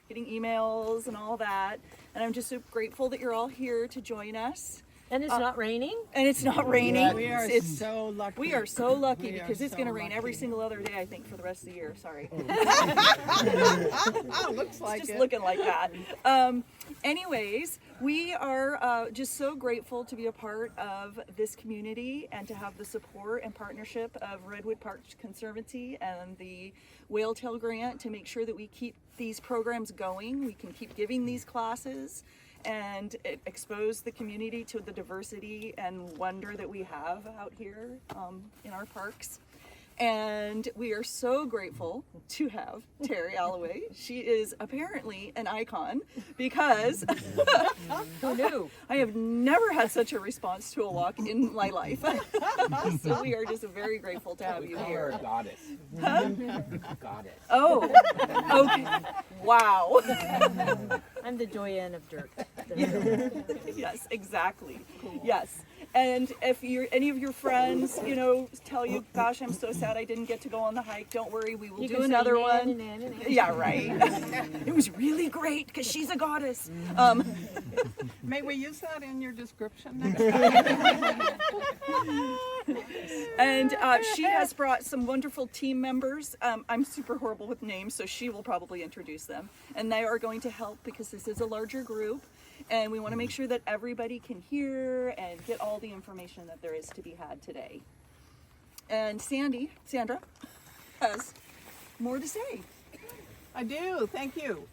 getting emails and all that. And I'm just so grateful that you're all here to join us. And it's not raining? And it's not raining. Yeah, we are so lucky. We are so lucky because it's going to rain every single other day, I think, for the rest of the year. Sorry. Looks like it's just it. looking like that. Anyways, we are just so grateful to be a part of this community and to have the support and partnership of Redwood Conservancy and the Whale Tail Grant to make sure that we keep these programs going. We can keep giving these classes and expose the community to the diversity and wonder that we have out here in our parks. And we are so grateful to have Terry Allaway. She is apparently an icon because Who knew? I have never had such a response to a walk in my life. So we are just very grateful to have you here. Goddess. Huh? Goddess. Oh, okay. Wow. I'm the doyenne of dirt. Yes, exactly. Yes. And if any of your friends, tell you, gosh, I'm so sad I didn't get to go on the hike, don't worry, we will do another one. Yeah, right. It was really great because she's a goddess. May we use that in your description next time? And she has brought some wonderful team members. I'm super horrible with names, so she will probably introduce them. And they are going to help because this is a larger group. And we want to make sure that everybody can hear and get all the information that there is to be had today. And Sandra, has more to say. I do, thank you.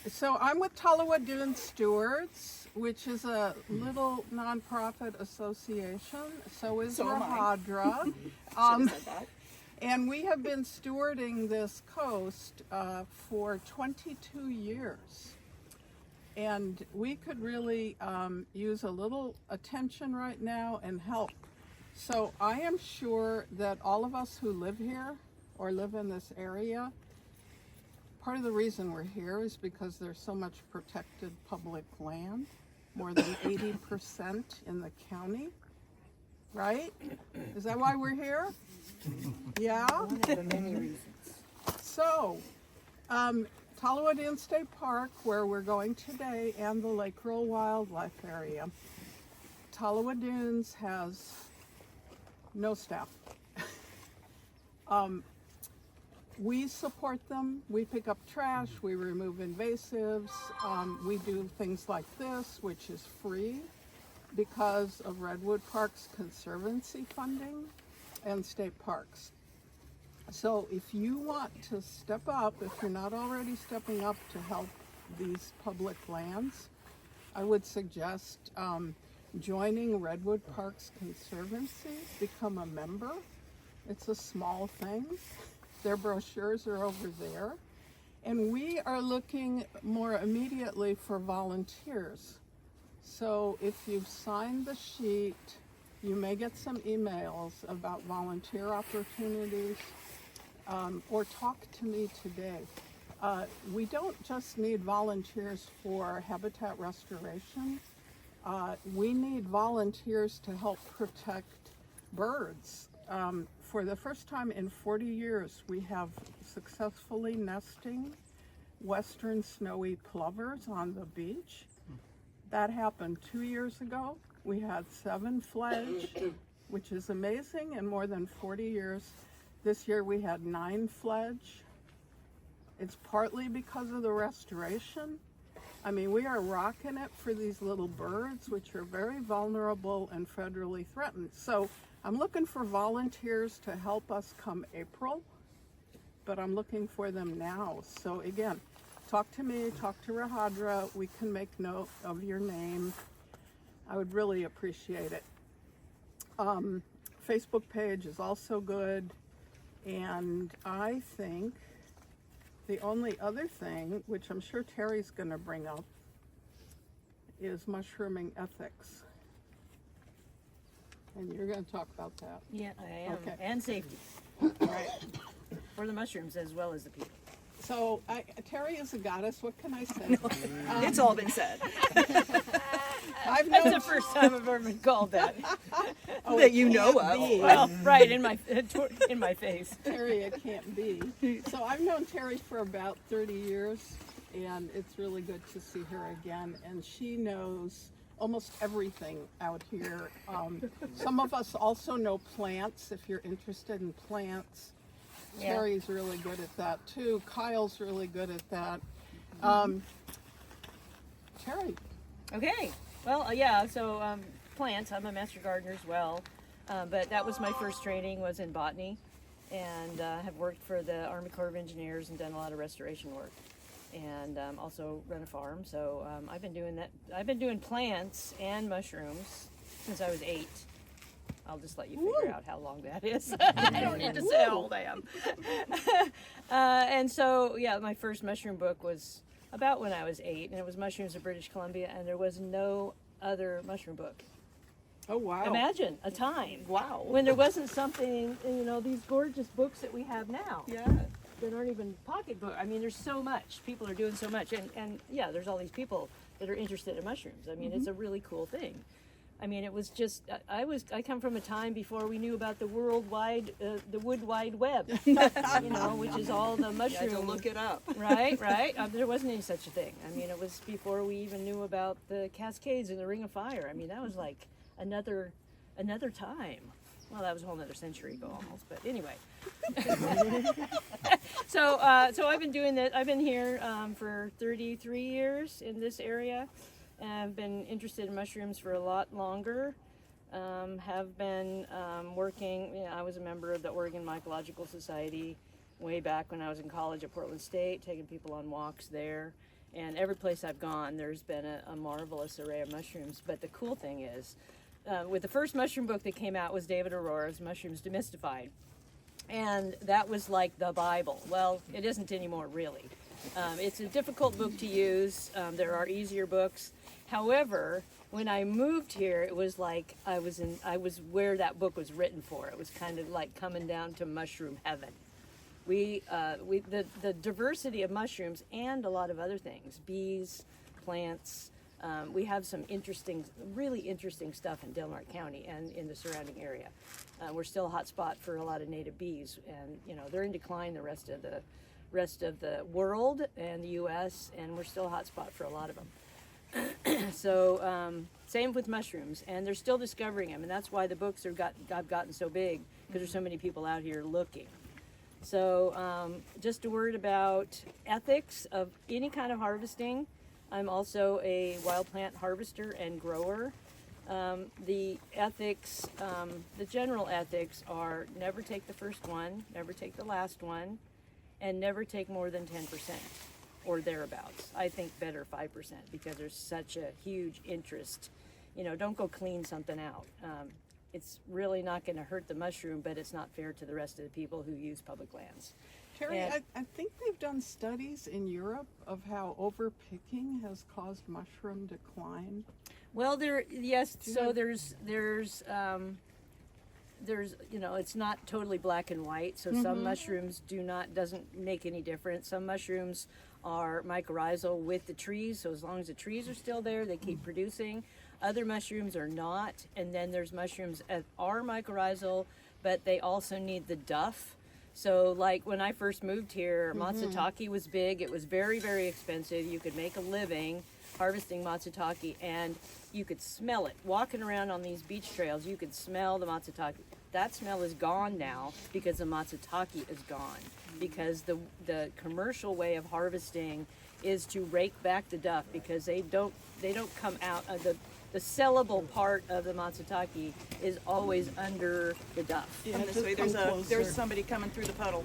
So I'm with Tolowa doing Stewards, which is a little nonprofit association. So is Rahadra. Should have said that. And we have been stewarding this coast for 22 years. And we could really use a little attention right now and help. So I am sure that all of us who live here or live in this area, part of the reason we're here is because there's so much protected public land, more than 80% in the county, right? Is that why we're here? Yeah? For many reasons. So, Tolowa Dune State Park, where we're going today, and the Lake Roll Wildlife Area. Tolowa Dunes has no staff. We support them. We pick up trash. We remove invasives. We do things like this, which is free because of Redwood Park's Conservancy funding and state parks. So if you want to step up, if you're not already stepping up to help these public lands, I would suggest joining Redwood Parks Conservancy, become a member. It's a small thing. Their brochures are over there. And we are looking more immediately for volunteers. So if you've signed the sheet, you may get some emails about volunteer opportunities. Or talk to me today. We don't just need volunteers for habitat restoration. We need volunteers to help protect birds. For the first time in 40 years, we have successfully nesting western snowy plovers on the beach. That happened 2 years ago. We had 7 fledge, which is amazing in more than 40 years. This year we had 9 fledge. It's partly because of the restoration. I mean, we are rocking it for these little birds, which are very vulnerable and federally threatened. So I'm looking for volunteers to help us come April, but I'm looking for them now. So again, talk to me, talk to Rahadra. We can make note of your name. I would really appreciate it. Facebook page is also good. And I think the only other thing, which I'm sure Terry's going to bring up, is mushrooming ethics. And you're going to talk about that. Yeah, I am. Okay. And safety. Right. For the mushrooms as well as the people. So Terry is a goddess. What can I say? It's all been said. I've That's known the first time I've ever been called that. that you know of. Well, right in my face. Terry, it can't be. So I've known Terry for about 30 years, and it's really good to see her again. And she knows almost everything out here. Some of us also know plants, if you're interested in plants. Yeah. Terry's really good at that too. Kyle's really good at that. Terry, Okay. Well, yeah. So plants. I'm a master gardener as well, but that was my first training was in botany, and have worked for the Army Corps of Engineers and done a lot of restoration work, and also run a farm. So I've been doing that. I've been doing plants and mushrooms since I was 8. I'll just let you figure out how long that is. I don't need to say how old I am. And so, yeah, my first mushroom book was about when I was 8, and it was Mushrooms of British Columbia, and there was no other mushroom book. oh wow. Imagine a time, when there wasn't something, these gorgeous books that we have now Yeah. that aren't even pocketbook. I mean, there's so much. People are doing so much, and yeah, there's all these people that are interested in mushrooms. I mean, it's a really cool thing. I mean, it was just, I come from a time before we knew about the worldwide, the wood wide web, which is all the You had mushroom. to look it up. Right. There wasn't any such a thing. I mean, it was before we even knew about the Cascades and the Ring of Fire. I mean, that was like another time. Well, that was a whole other century ago almost, but anyway. So I've been doing that. I've been here for 33 years in this area. And I've been interested in mushrooms for a lot longer. Have been working, I was a member of the Oregon Mycological Society way back when I was in college at Portland State, taking people on walks there. And every place I've gone, there's been a marvelous array of mushrooms. But the cool thing is, with the first mushroom book that came out was David Aurora's Mushrooms Demystified. And that was like the Bible. Well, it isn't anymore, really. It's a difficult book to use. There are easier books. However, when I moved here, it was like I was where that book was written for. It was kind of like coming down to mushroom heaven. The diversity of mushrooms and a lot of other things, bees, plants. We have some really interesting stuff in Del Mar County and in the surrounding area. We're still a hot spot for a lot of native bees, and they're in decline the rest of the world and the U.S., and we're still a hot spot for a lot of them. So same with mushrooms, and they're still discovering them, and that's why the books have gotten so big, because there's so many people out here looking. So just a word about ethics of any kind of harvesting. I'm also a wild plant harvester and grower. The ethics, the general ethics are never take the first one, never take the last one, and never take more than 10%. Or thereabouts. I think better 5% because there's such a huge interest. Don't go clean something out. It's really not going to hurt the mushroom, but it's not fair to the rest of the people who use public lands. Terry, And- I think they've done studies in Europe of how overpicking has caused mushroom decline. Well, so there's it's not totally black and white. So some mushrooms doesn't make any difference. Some mushrooms are mycorrhizal with the trees, so as long as the trees are still there, they keep producing. Other mushrooms are not, and then there's mushrooms that are mycorrhizal, but they also need the duff. So like when I first moved here, matsutake was big. It was very, very expensive. You could make a living harvesting matsutake, and you could smell it. Walking around on these beach trails, you could smell the matsutake. That smell is gone now because the matsutake is gone. Because the commercial way of harvesting is to rake back the duff, because they don't come out of the sellable part of the matsutake is always under the duff. Come this way. There's somebody coming through the puddle.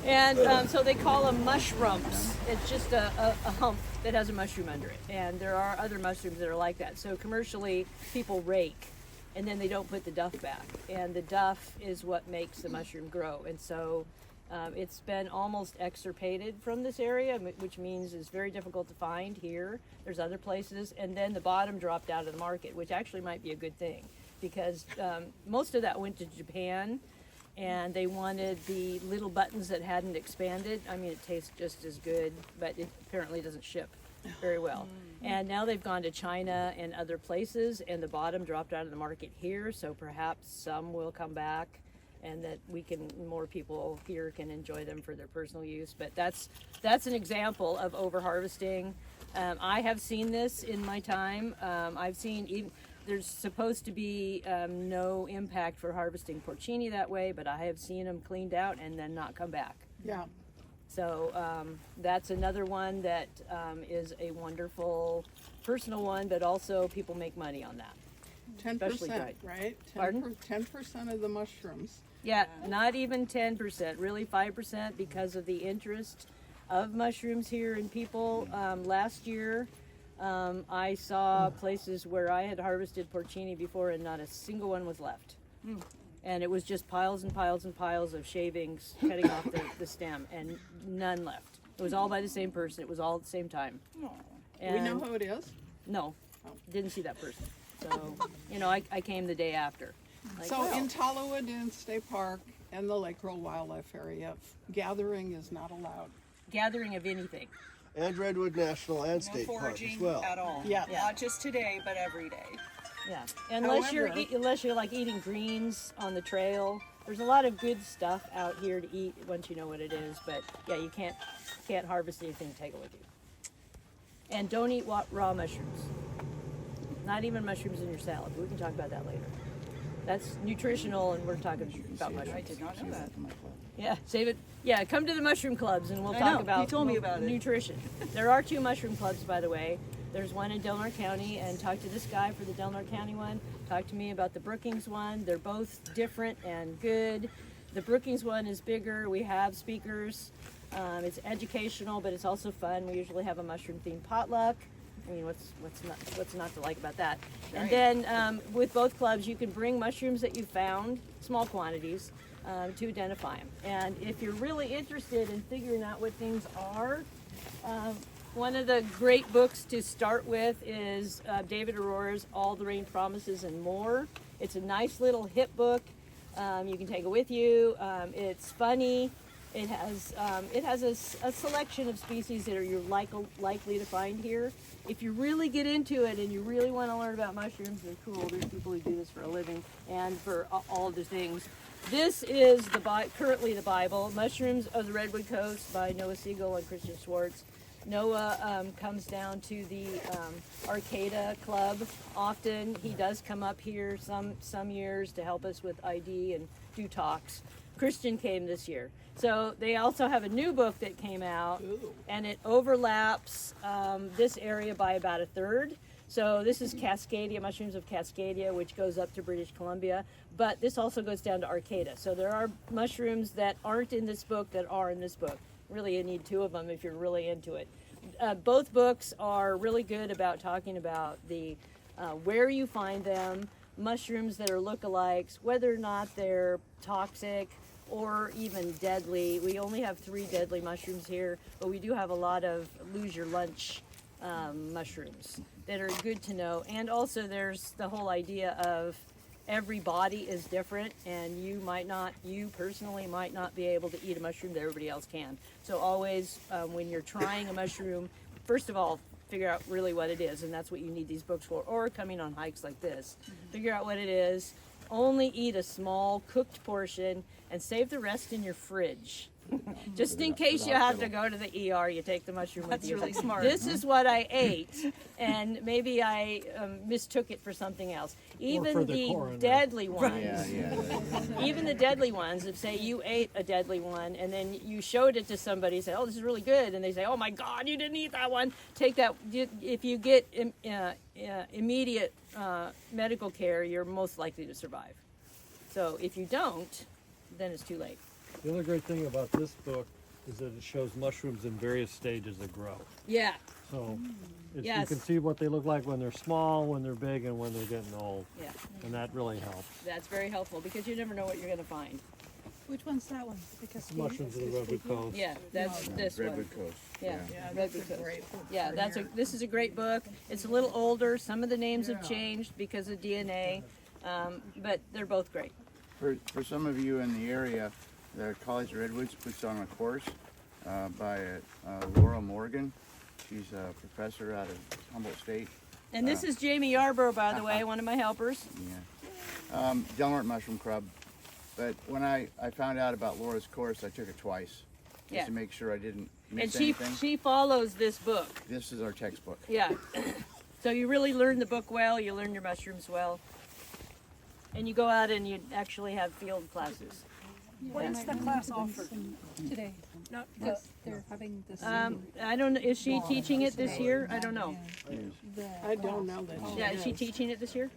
And so they call them mushrooms. It's just a hump that has a mushroom under it. And there are other mushrooms that are like that. So commercially, people rake, and then they don't put the duff back. And the duff is what makes the mushroom grow. And so it's been almost extirpated from this area, which means it's very difficult to find here. There's other places. And then the bottom dropped out of the market, which actually might be a good thing, because most of that went to Japan, and they wanted the little buttons that hadn't expanded. I mean, it tastes just as good, but it apparently doesn't ship very well. And now they've gone to China and other places, and the bottom dropped out of the market here, so perhaps some will come back and that more people here can enjoy them for their personal use. But that's an example of over harvesting. I have seen this in my time. I've seen there's supposed to be no impact for harvesting porcini that way, but I have seen them cleaned out and then not come back. Yeah. So that's another one that is a wonderful personal one, but also people make money on that. 10%, right? Pardon? 10% of the mushrooms. Yeah, not even 10%, really 5% because of the interest of mushrooms here in people. Last year, I saw places where I had harvested porcini before and not a single one was left. And it was just piles and piles and piles of shavings cutting off the stem and none left. It was all by the same person. It was all at the same time. We know who it is. No, didn't see that person. So, I came the day after. Like, So wow. in Tolowa Dunes State Park and the Lake Roll Wildlife Area, gathering is not allowed. Gathering of anything. And Redwood National and No State Park as foraging well. at all. Yeah. Not just today, but every day. Yeah, unless However- you're like eating greens on the trail. There's a lot of good stuff out here to eat once you know what it is. But yeah, you can't harvest anything to take it with you. And don't eat raw mushrooms. Not even mushrooms in your salad. We can talk about that later. That's nutritional, and we're talking about mushrooms. I did not know that. Yeah, save it. Yeah, come to the mushroom clubs, and we'll I talk know, about you told me about it. nutrition. There are 2 mushroom clubs, by the way. There's one in Delaware County, and talk to this guy for the Delaware County one. Talk to me about the Brookings one. They're both different and good. The Brookings one is bigger. We have speakers. It's educational, but it's also fun. We usually have a mushroom-themed potluck. I mean, what's not to like about that? And then with both clubs, you can bring mushrooms that you found, small quantities, to identify them. And if you're really interested in figuring out what things are, one of the great books to start with is David Aurora's All the Rain Promises and More. It's a nice little hip book. You can take it with you. It's funny. It has a selection of species that you're likely to find here. If you really get into it and you really want to learn about mushrooms, they're cool. There's people who do this for a living and for all of the things. This is currently the Bible, Mushrooms of the Redwood Coast by Noah Siegel and Christian Schwartz. Noah comes down to the Arcata Club often. He does come up here some years to help us with ID and do talks. Christian came this year. So they also have a new book that came out, and it overlaps this area by about a third. So this is Cascadia, Mushrooms of Cascadia, which goes up to British Columbia, but this also goes down to Arcata. So there are mushrooms that aren't in this book that are in this book. Really, you need 2 of them if you're really into it. Both books are really good about talking about the where you find them, mushrooms that are lookalikes, whether or not they're toxic or even deadly. We only have 3 deadly mushrooms here, but we do have a lot of lose your lunch mushrooms that are good to know. And also there's the whole idea of every body is different, and you personally might not be able to eat a mushroom that everybody else can. So always when you're trying a mushroom, first of all, figure out really what it is, and that's what you need these books for, or coming on hikes like this. Figure out what it is, only eat a small cooked portion, and save the rest in your fridge. Just in case you have to go to the ER, you take the mushroom with you. That's really smart. This is what I ate, and maybe I mistook it for something else. Even for the the coroner. deadly ones, even the deadly ones, if say you ate a deadly one and then you showed it to somebody, say, "Oh, this is really good," and they say, "Oh my God, you didn't eat that one." Take that. If you get immediate medical care, you're most likely to survive. So if you don't, then it's too late. The other great thing about this book is that it shows mushrooms in various stages of growth. Yeah. So you Yes. can see what they look like when they're small, when they're big, and when they're getting old. Yeah. And that really helps. That's very helpful because you never know what you're going to find. Which one's that one? Because Mushrooms of the Redwood Coast. Yeah, that's this Redwood one. Coast. Yeah, Yeah, Redwood this is Coast. great. Yeah, this is a great book. It's a little older. Some of the names have changed because of DNA, but they're both great. For some of you in the area, the College of Redwoods puts on a course by Laura Morgan, She's a professor out of Humboldt State. And this is Jamie Yarborough, by the way, one of my helpers. Yeah. Delmart Mushroom Club. But when I found out about Laura's course, I took it twice. Just Yeah. to make sure I didn't And miss she anything. follows this book. This is our textbook. Yeah. So you really learn the book well, you learn your mushrooms well. And you go out and you actually have field classes. What's the class offered today? Not because they're having this. I don't know, is she teaching it this year? I don't know. I don't know that she Yeah, is she is. teaching it this year?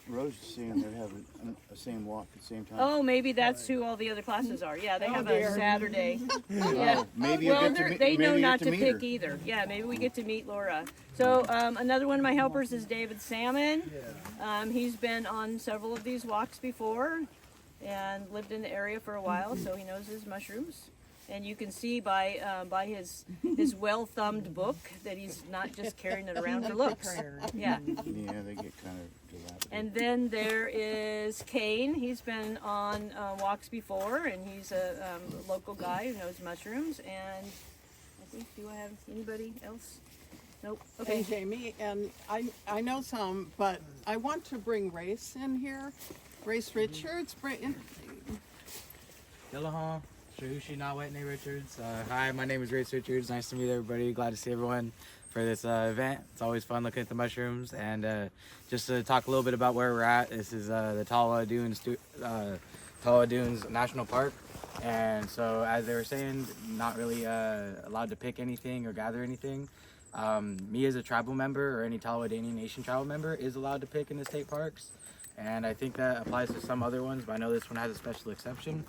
Rose is saying they're having the same walk at the same time. Oh, maybe that's who all the other classes are. Yeah, they have a Saturday. Yeah. Maybe you'll Well, get to meet, they know maybe you not get to meet pick her. either. Yeah, maybe we get to meet Laura. So another one of my helpers is David Salmon. He's been on several of these walks before and lived in the area for a while, so he knows his mushrooms. And you can see by his well-thumbed book that he's not just carrying it around for looks. Yeah. Yeah, they get kind of dilapidated. And then there is Kane. He's been on walks before, and he's a local guy who knows mushrooms. And I think, do I have anybody else? Nope. Okay. And Jamie, and I know some, but I want to bring Race in here. Race Richards, Dillaha, Shahushi Nawetne Richards. Hi, my name is Race Richards. Nice to meet everybody. Glad to see everyone for this event. It's always fun looking at the mushrooms. And just to talk a little bit about where we're at, this is the Tolowa Dunes National Park. And so, as they were saying, not really allowed to pick anything or gather anything. Me as a tribal member or any Tolowa Nation tribal member is allowed to pick in the state parks. And I think that applies to some other ones, but I know this one has a special exception.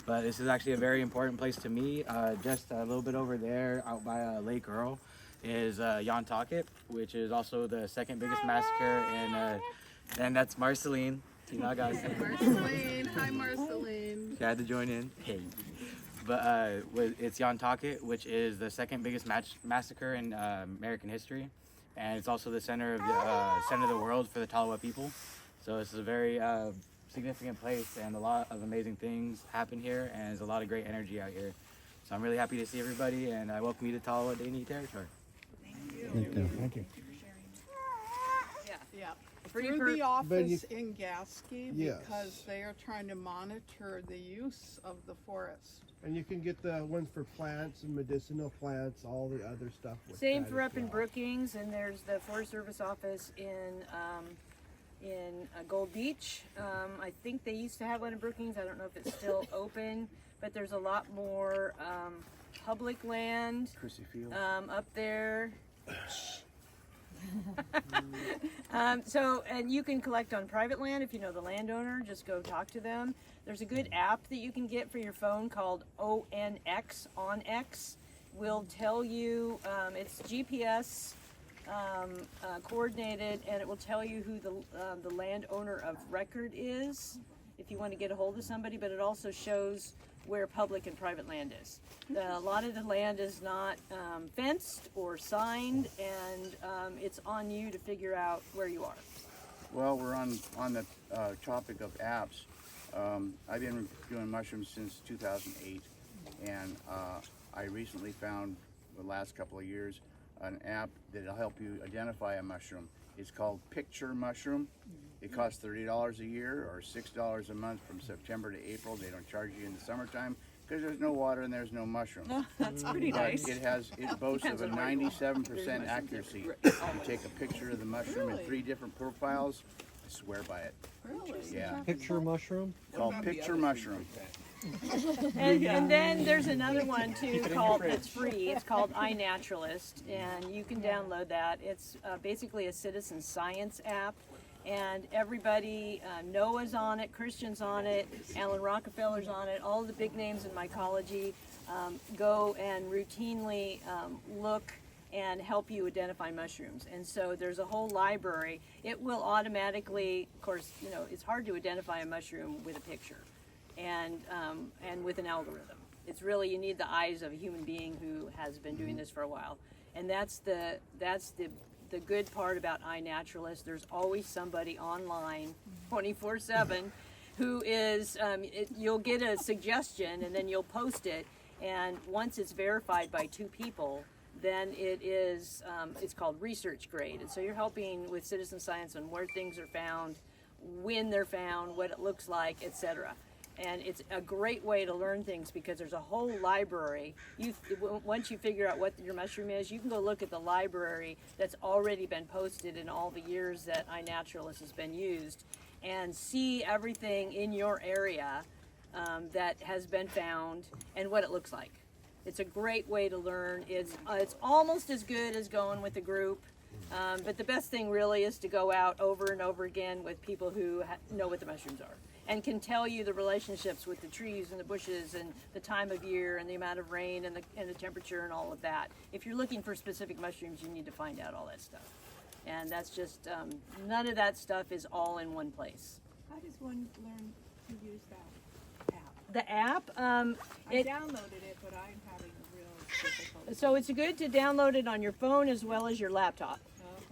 But this is actually a very important place to me. Just a little bit over there, out by Lake Earl, is Yontaket, which is also the second biggest massacre in, and that's Marceline. Marceline. Hi, Marceline. She had to join in. Hey. But it's Yontaket, which is the second biggest massacre in American history. And it's also the center of the world for the Tolowa people. So this is a very significant place, and a lot of amazing things happen here, and there's a lot of great energy out here. So I'm really happy to see everybody, and I welcome you to Tolowa Dene territory. Thank you. Yeah. Pretty Through per- the office in Gasky, Yes. because they are trying to monitor the use of the forest. And you can get the ones for plants and medicinal plants, all the other stuff. With Same that for as up in well. Brookings, and there's the Forest Service office in Gold Beach. I think they used to have one in Brookings. I don't know if it's still open, but there's a lot more public land Chrissy Field. up there. So, and you can collect on private land if you know the landowner. Just go talk to them. There's a good app that you can get for your phone called ONX. OnX will tell you, it's GPS coordinated, and it will tell you who the landowner of record is if you want to get a hold of somebody, but it also shows where public and private land is. A lot of the land is not fenced or signed, and it's on you to figure out where you are. Well, we're on the topic of apps. I've been doing mushrooms since 2008, and I recently found, the last couple of years, an app that'll help you identify a mushroom. It's called Picture Mushroom. It costs $30 a year or $6 a month from September to April. They don't charge you in the summertime because there's no water and there's no mushroom. That's pretty But nice. it boasts of a 97% accuracy. You take a picture of the mushroom in 3 different profiles. I swear by it. Really? Yeah. Picture mushroom. Called Picture Mushroom. And then there's another one too called, it's free. It's called iNaturalist, and you can download that. It's basically a citizen science app, and everybody, Noah's on it, Christian's on it, Alan Rockefeller's on it, all the big names in mycology go and routinely look and help you identify mushrooms. And so there's a whole library. It will automatically, of course, you know, it's hard to identify a mushroom with a picture and with an algorithm. It's really, you need the eyes of a human being who has been doing this for a while. And that's the good part about iNaturalist. There's always somebody online 24/7 who is, you'll get a suggestion and then you'll post it, and once it's verified by 2 people, then it's called research grade. And so you're helping with citizen science on where things are found, when they're found, what it looks like, etc. And it's a great way to learn things because there's a whole library. Once you figure out what your mushroom is, you can go look at the library that's already been posted in all the years that iNaturalist has been used, and see everything in your area that has been found and what it looks like. It's a great way to learn. It's almost as good as going with a group, but the best thing really is to go out over and over again with people who know what the mushrooms are and can tell you the relationships with the trees and the bushes and the time of year and the amount of rain and the temperature and all of that. If you're looking for specific mushrooms, you need to find out all that stuff. And that's just, none of that stuff is all in one place. How does one learn to use that app? The app, I downloaded it, but I'm having a real difficulty. so it's good to download it on your phone as well as your laptop.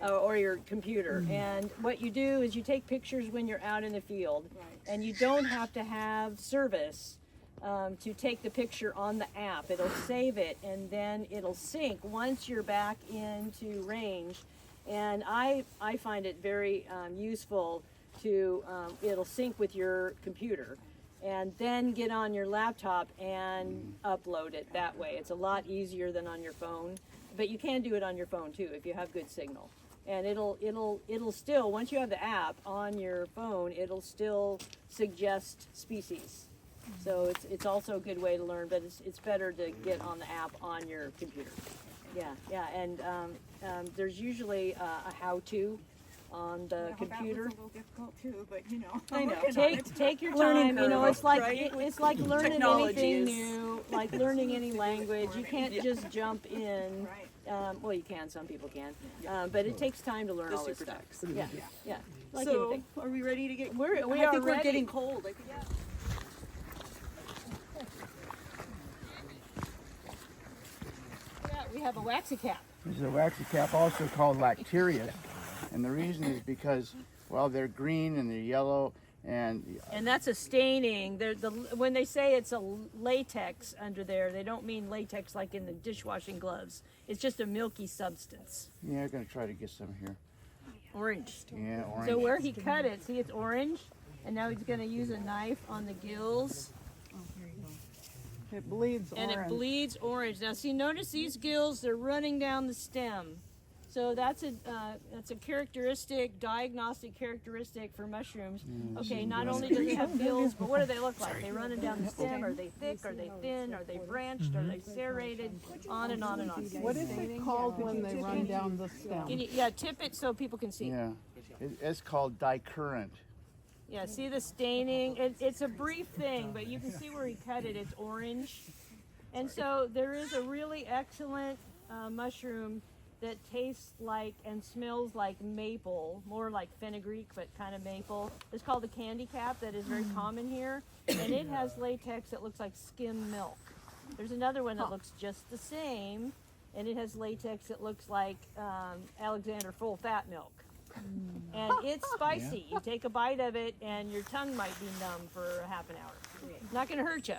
Or your computer. And what you do is you take pictures when you're out in the field, and you don't have to have service to take the picture on the app. It'll save it, and then it'll sync once you're back into range. And I find it very useful to, it'll sync with your computer and then get on your laptop and upload it that way. It's a lot easier than on your phone, but you can do it on your phone too if you have good signal. And it'll still, once you have the app on your phone, it'll still suggest species. So it's also a good way to learn, but it's better to get on the app on your computer. Yeah, and there's usually a how-to on the computer. That was a little difficult too, but you know. I know. I'm working on it. Take your Learning time. You know, curve, it's like right? it's like learning Technology anything is- new, like learning any language. You can't just jump in. Right. Well, you can. Some people can, but it takes time to learn The all this super stuff. text. Yeah. Like So, anything. are we ready to get? We I are think we're ready. getting cold. I think. Yeah, we have a waxy cap. This is a waxy cap, also called lacterius, and the reason is because, well, they're green and they're yellow, and And that's a staining. When they say it's a latex under there, they don't mean latex like in the dishwashing gloves. It's just a milky substance. yeah, I'm gonna try to get some here. Orange. Yeah, orange. So where he cut it, see it's orange, and now he's going to use a knife on the gills, It bleeds and orange. it bleeds orange. Now see, notice these gills, they're running down the stem. So that's a characteristic, diagnostic characteristic for mushrooms. Okay, not only do they have gills, but what do they look like? They running down the stem. Are they thick? Are they thin? Are they branched? Are they serrated? On and on and on. What is it called when they run down the stem? Yeah, tip it so people can see. Yeah, it's called dicurrent. Yeah, see the staining? It's a brief thing, but you can see where he cut it. It's orange. And so there is a really excellent mushroom that tastes like and smells like maple, more like fenugreek, but kind of maple. It's called the candy cap, that is very common here. And it has latex that looks like skim milk. There's another one that looks just the same, and it has latex that looks like Alexander full fat milk. And it's spicy. You take a bite of it and your tongue might be numb for a half an hour. Not going to hurt you.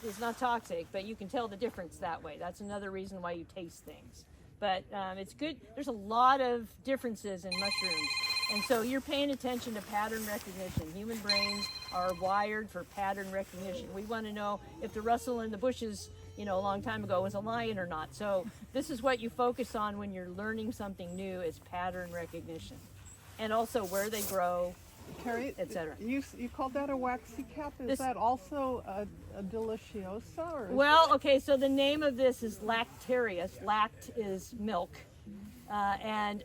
It's not toxic, but you can tell the difference that way. That's another reason why you taste things. But it's good. There's a lot of differences in mushrooms. And so you're paying attention to pattern recognition. Human brains are wired for pattern recognition. We want to know if the rustle in the bushes, a long time ago was a lion or not. So this is what you focus on when you're learning something new, is pattern recognition. And also where they grow, Terry, etc. you called that a waxy cap? Is that also a deliciosa? Or Well, okay, so the name of this is lacterius. Lact is milk. And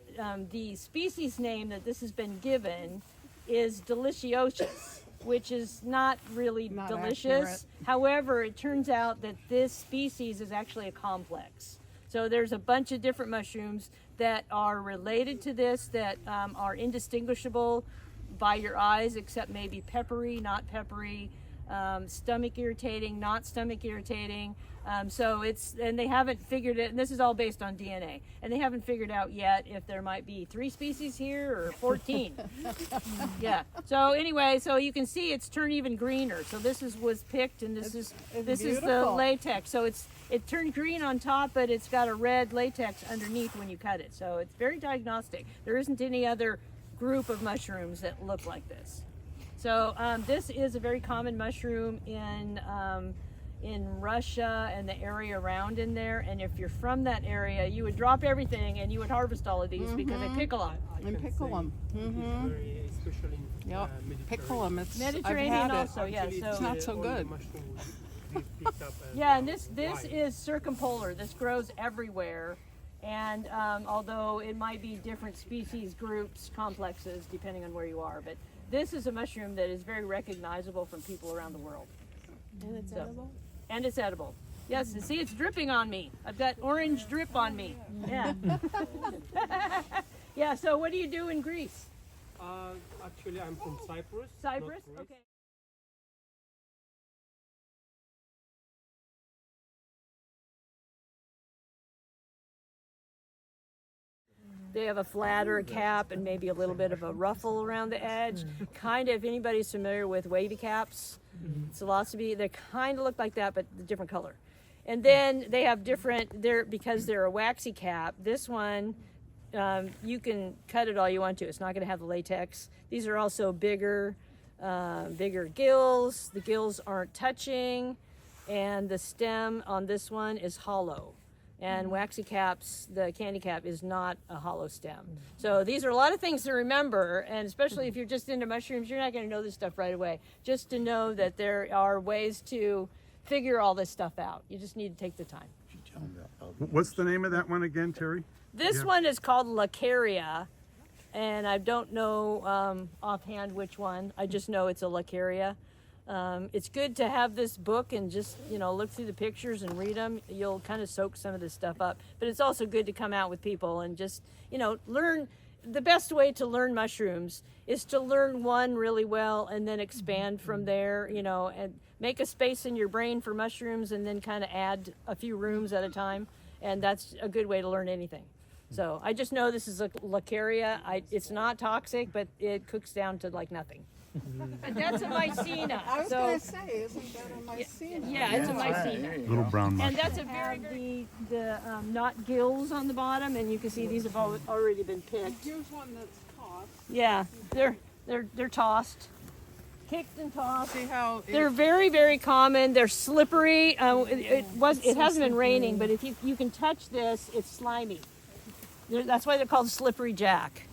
the species name that this has been given is deliciosius, which is not really Not delicious. accurate. However, it turns out that this species is actually a complex. So there's a bunch of different mushrooms that are related to this that are indistinguishable by your eyes, except maybe peppery, not peppery. stomach irritating, not stomach irritating. So it's, and they haven't figured it, and this is all based on DNA, and they haven't figured out yet if there might be 3 species here or 14. Yeah. So anyway, so you can see it's turned even greener. So this was picked, and this is the beautiful. latex. So it turned green on top, but it's got a red latex underneath when you cut it. So it's very diagnostic. There isn't any other group of mushrooms that look like this. So this is a very common mushroom in Russia and the area around in there. And if you're from that area, you would drop everything and you would harvest all of these because they pick a lot. And pickle them. Especially in Yep. Pickle them. It's Mediterranean I've had also, it. yeah. It's So not so good. yeah, and this is circumpolar. This grows everywhere. And although it might be different species, groups, complexes, depending on where you are, but this is a mushroom that is very recognizable from people around the world. And it's edible? And it's edible. Yes, and see, it's dripping on me. I've got orange drip on me. Yeah. Yeah, so what do you do in Greece? Actually, I'm from Cyprus. Cyprus? not Greece. Okay. They have a flatter cap and maybe a little bit of a ruffle around the edge. Kind of, if anybody's familiar with wavy caps, psilocybe, they kind of look like that, but a different color. And then they have different, because they're a waxy cap, this one, you can cut it all you want to. It's not going to have the latex. These are also bigger gills. The gills aren't touching, and the stem on this one is hollow. And waxy caps, the candy cap is not a hollow stem. So these are a lot of things to remember, and especially if you're just into mushrooms, you're not going to know this stuff right away. Just to know that there are ways to figure all this stuff out. You just need to take the time. What's the name of that one again, Terry? This one is called Lacaria, and I don't know offhand which one. I just know it's a Lacaria. It's good to have this book and just, look through the pictures and read them. You'll kind of soak some of this stuff up. But it's also good to come out with people and just, learn. The best way to learn mushrooms is to learn one really well and then expand from there, and make a space in your brain for mushrooms and then kind of add a few rooms at a time. And that's a good way to learn anything. So I just know this is a Lacaria. It's not toxic, but it cooks down to like nothing. And that's a mycena. I was going to say, isn't that a mycena? Yeah, it's a mycena. Little brown mushroom. And that's a very not gills on the bottom, and you can see these have already been picked. Here's one that's tossed. Yeah, they're tossed, kicked and tossed. See how They're very, very common. They're slippery. It hasn't been raining, but if you can touch this, it's slimy. That's why they're called slippery jack.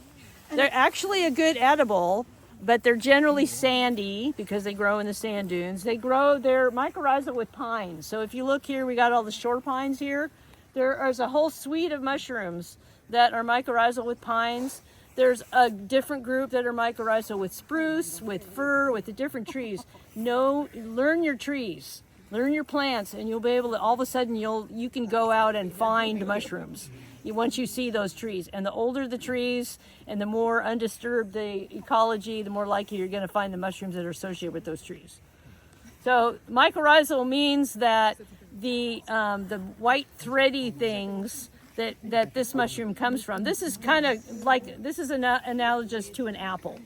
They're actually a good edible, but they're generally sandy because they grow in the sand dunes. They're mycorrhizal with pines. So if you look here, we got all the shore pines here. There is a whole suite of mushrooms that are mycorrhizal with pines. There's a different group that are mycorrhizal with spruce, with fir, with the different trees. Learn your trees, learn your plants, and you'll be able to, all of a sudden you can go out and find mushrooms. Once you see those trees, and the older the trees and the more undisturbed the ecology, the more likely you're going to find the mushrooms that are associated with those trees. So mycorrhizal means that the white thready things that this mushroom comes from. This is kind of like, this is analogous to an apple.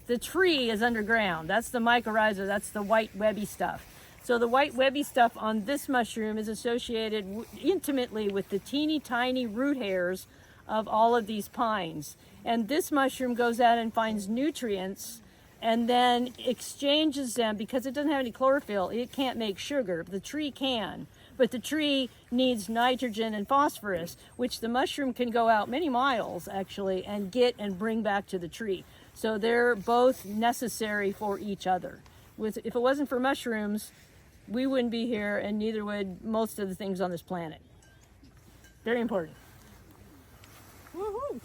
The tree is underground. That's the mycorrhiza. That's the white webby stuff. So the white webby stuff on this mushroom is associated intimately with the teeny tiny root hairs of all of these pines. And this mushroom goes out and finds nutrients and then exchanges them because it doesn't have any chlorophyll. It can't make sugar. The tree can. But the tree needs nitrogen and phosphorus, which the mushroom can go out many miles actually and get and bring back to the tree. So they're both necessary for each other. If it wasn't for mushrooms, we wouldn't be here, and neither would most of the things on this planet. Very important. Woohoo!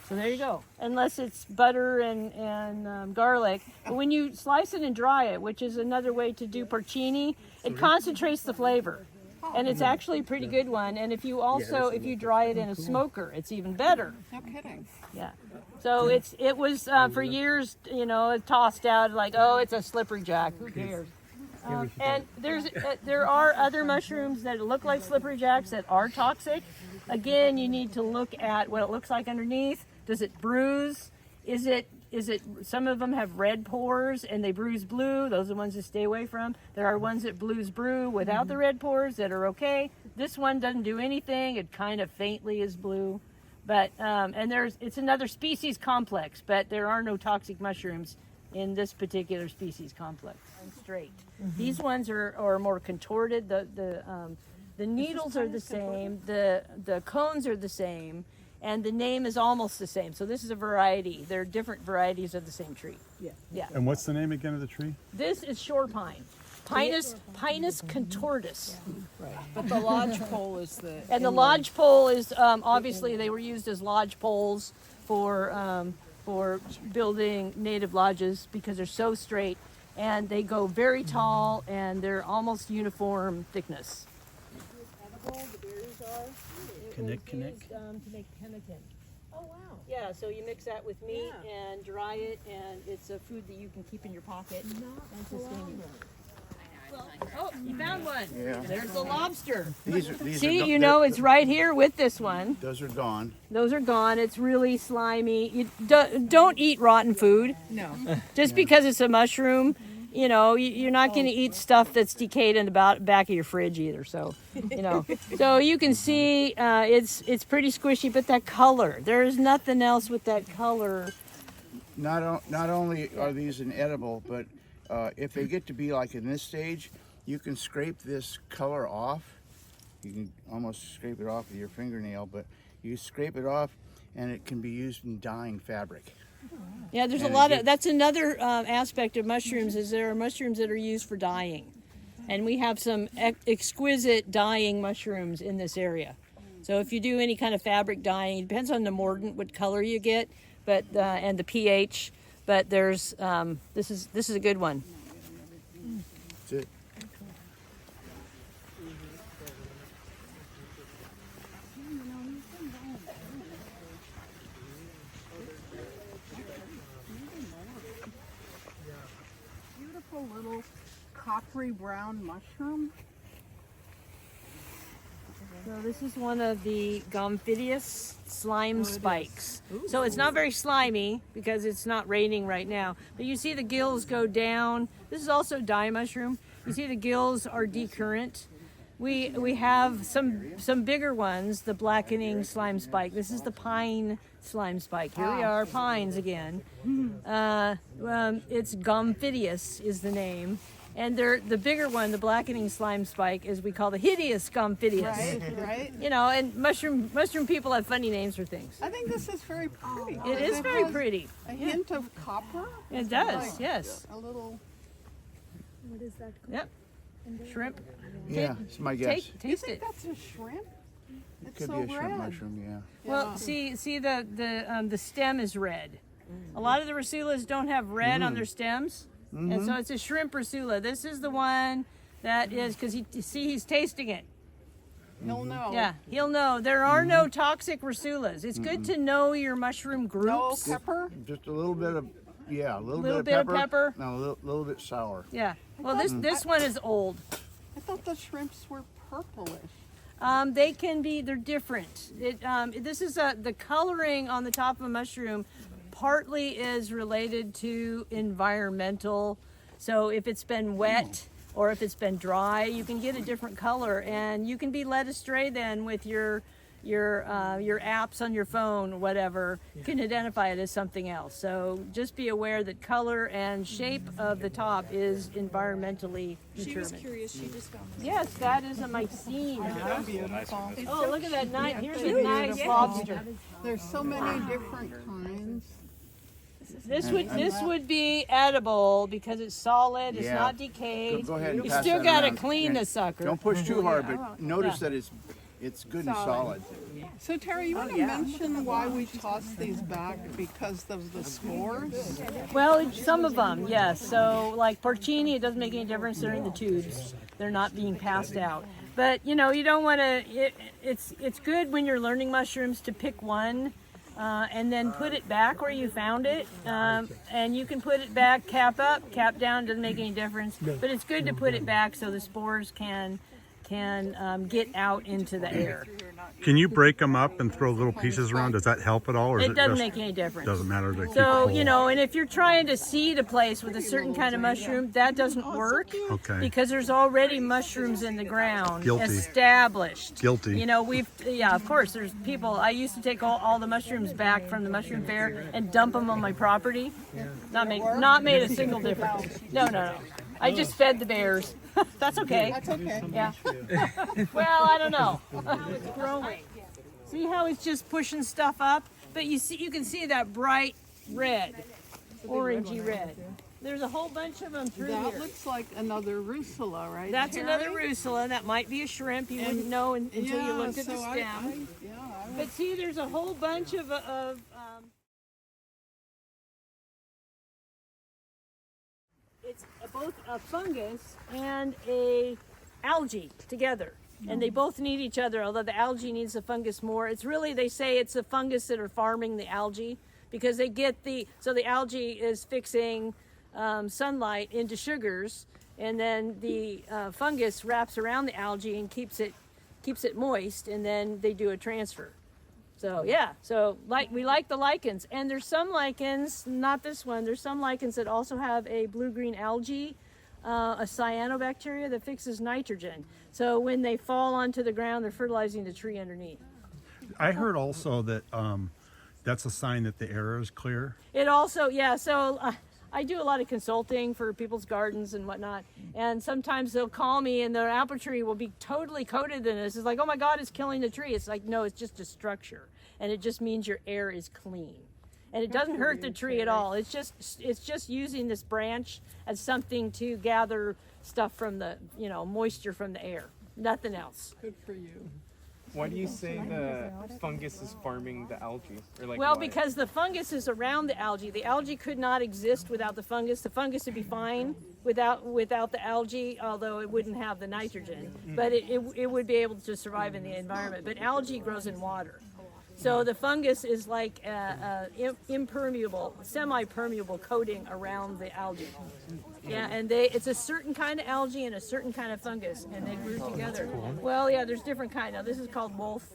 So there you go. Unless it's butter and garlic. But when you slice it and dry it, which is another way to do porcini, it concentrates the flavor. And it's actually a pretty good one. And if you dry it in a smoker, it's even better. No kidding. Yeah. So it was for years, tossed out like, oh, it's a slippery jack. Who cares? And there are other mushrooms that look like slippery jacks that are toxic. Again, you need to look at what it looks like underneath. Does it bruise? Is it some of them have red pores and they bruise blue? Those are the ones to stay away from. There are ones that brew without the red pores that are okay. This one doesn't do anything. It kind of faintly is blue. But and it's another species complex, but there are no toxic mushrooms in this particular species complex. And straight. These ones are more contorted. The needles are the same. The cones are the same. And the name is almost the same. So this is a variety. They're different varieties of the same tree. Yeah. And what's the name again of the tree? This is shore pine. Pinus contortus. Right. But the lodgepole is the. And the lodgepole is obviously they were used as lodge poles for building native lodges because they're so straight and they go very tall and they're almost uniform thickness. The berries are. Connect. To make pemmican. Oh wow. Yeah, so you mix that with meat and dry it, and it's a food that you can keep in your pocket and sustain you. Oh, you found one. Yeah. There's the lobster. These See, are you know it's right here with this one. Those are gone. Those are gone. It's really slimy. You don't eat rotten food. No. Just because it's a mushroom, you know, you're not going to eat stuff that's decayed in the back of your fridge either. So, you know, so you can see it's pretty squishy, but that color, there's nothing else with that color. Not only are these inedible, but if they get to be like in this stage, you can scrape this color off. You can almost scrape it off with your fingernail, but you scrape it off and it can be used in dyeing fabric. Yeah, there's a lot of, that's another aspect of mushrooms is there are mushrooms that are used for dyeing. And we have some exquisite dyeing mushrooms in this area. So if you do any kind of fabric dyeing, it depends on the mordant, what color you get, but and the pH. But there's this is a good one. That's it. Beautiful little coppery brown mushroom. So this is one of the Gomphidius slime spikes. So it's not very slimy because it's not raining right now. But you see the gills go down. This is also dye mushroom. You see the gills are decurrent. We have some bigger ones, the blackening slime spike. This is the pine slime spike. Here we are, pines again. It's Gomphidius is the name. And the bigger one, the blackening slime spike, is we call the hideous Gomphidius. Right. You know, and mushroom people have funny names for things. I think this is very pretty. It is very pretty. A hint of copper. It does, Like yes. A little. What is that called? Yep. Shrimp. Yeah, it's my guess. You Taste think it. that's a shrimp? It's Could so be a shrimp red. mushroom, yeah. Well, see the stem is red. A lot of the rasulas don't have red on their stems, and so it's a shrimp rasula. This is the one that is because he's tasting it. He'll know. Yeah, he'll know. There are no toxic rasulas. It's good to know your mushroom No groups. pepper. Just a little bit of, a Little bit of pepper. No, a little bit sour. Yeah. Well, this one is old. I thought the shrimps were purplish. They can be. They're different. This is the coloring on the top of a mushroom. Partly is related to environmental. So if it's been wet or if it's been dry, you can get a different color, and you can be led astray then with your apps on your phone or whatever. You can identify it as something else. So just be aware that color and shape of the top is environmentally determined. She was curious. She just found this. Yes, that is a mycene. Beautiful. Oh, look at that nice. Here's a nice lobster. There's so many different kinds. This would be edible because it's solid. It's Yeah. not decayed. Go ahead and You pass still that got to around. clean And the sucker. Don't push too hard, but notice Yeah. that it's good and solid. So Terry, you want to mention why we toss these back because of the spores? Well, some of them, yes. So like porcini, it doesn't make any difference. They're in the tubes. They're not being passed out. But you know, you don't want to. It's good when you're learning mushrooms to pick one and then put it back where you found it. And you can put it back, cap up, cap down, doesn't make any difference. But it's good to put it back so the spores can get out into the air. Can you break them up and throw little pieces around? Does that help at all? Or is It doesn't just, make any difference. Doesn't matter. They keep So, cool? you know, and if you're trying to seed a place with a certain kind of mushroom, that doesn't work. Okay. Because there's already mushrooms in the ground Guilty. established. Guilty. You know, yeah, of course, there's people, I used to take all the mushrooms back from the mushroom fair and dump them on my property. Not made a single difference. No. I just fed the bears. That's okay. That's okay. Yeah. Well, I don't know. It's growing. See how it's just pushing stuff up? But you can see that bright red, orangey red. There's a whole bunch of them through That here. looks like another rusula, right? That's Terry? another rusula. That might be a shrimp. You wouldn't know until you looked at the so stem. I But see, there's a whole bunch of it's both a fungus and a algae together. And they both need each other, although the algae needs the fungus more. It's really, they say it's the fungus that are farming the algae because they get so the algae is fixing sunlight into sugars, and then the fungus wraps around the algae and keeps it moist, and then they do a transfer. So yeah, so we like the lichens, and there's some lichens, not this one, there's some lichens that also have a blue-green algae, a cyanobacteria that fixes nitrogen. So when they fall onto the ground, they're fertilizing the tree underneath. I heard also that that's a sign that the air is clear. It also, yeah, so I do a lot of consulting for people's gardens and whatnot, and sometimes they'll call me and their apple tree will be totally coated in this. It's like, oh my God, it's killing the tree. It's like, no, it's just a structure, and it just means your air is clean. And it doesn't hurt the tree at all. It's just using this branch as something to gather stuff from the, moisture from the air. Nothing else. Good for you. Why do you say the fungus is farming the algae? Or like Well, why? because the fungus is around the algae. The algae could not exist without the fungus. The fungus would be fine without the algae, although it wouldn't have the nitrogen. But it would be able to survive in the environment. But algae grows in water. So the fungus is like impermeable, semi-permeable coating around the algae. Yeah, and it's a certain kind of algae and a certain kind of fungus, and they grew together. Well, yeah, there's different kind. Now this is called wolf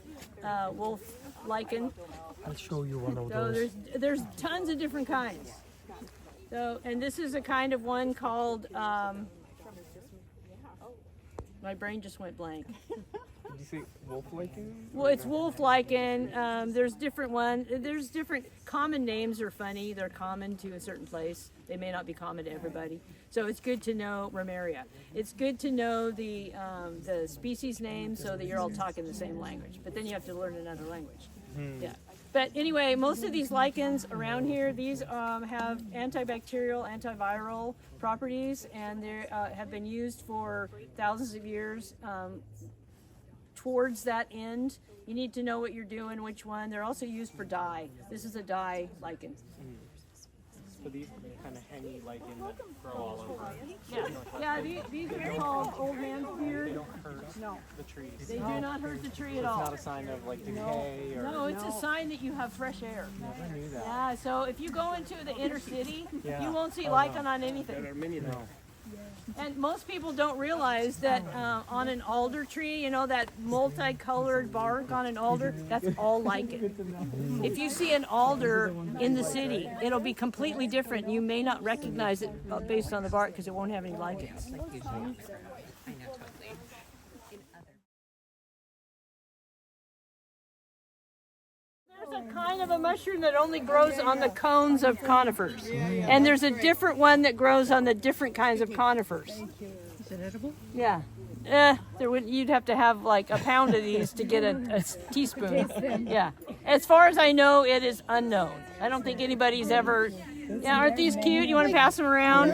lichen. I'll show you one of So there's tons of different kinds. So, and this is a kind of one called. My brain just went blank. Did you say wolf lichen? Well, it's wolf lichen. There's different ones. There's different common names are funny. They're common to a certain place. They may not be common to everybody. So it's good to know Romaria. It's good to know the species name so that you're all talking the same language. But then you have to learn another language. Yeah. But anyway, most of these lichens around here, these have antibacterial, antiviral properties, and they have been used for thousands of years. Towards that end, you need to know what you're doing, which one. They're also used for dye. This is a dye lichen. So these kind of hangy lichen that grow all over. Yeah, these are called old man's beard. They don't hurt the trees. They do not hurt the tree at It's all. not a sign of like decay or. No, it's a sign that you have fresh air. Never knew that. Yeah, so if you go into the inner city, Yeah. you won't see lichen on anything. There are many now. And most people don't realize that on an alder tree, that multicolored bark on an alder, that's all lichen. If you see an alder in the city, it'll be completely different. You may not recognize it based on the bark because it won't have any lichens. There's a kind of a mushroom that only grows on the cones of conifers. And there's a different one that grows on the different kinds of conifers. Is it edible? Yeah. You'd have to have like a pound of these to get a teaspoon. Yeah. As far as I know, it is unknown. I don't think anybody's ever. Yeah, aren't these cute? You want to pass them around?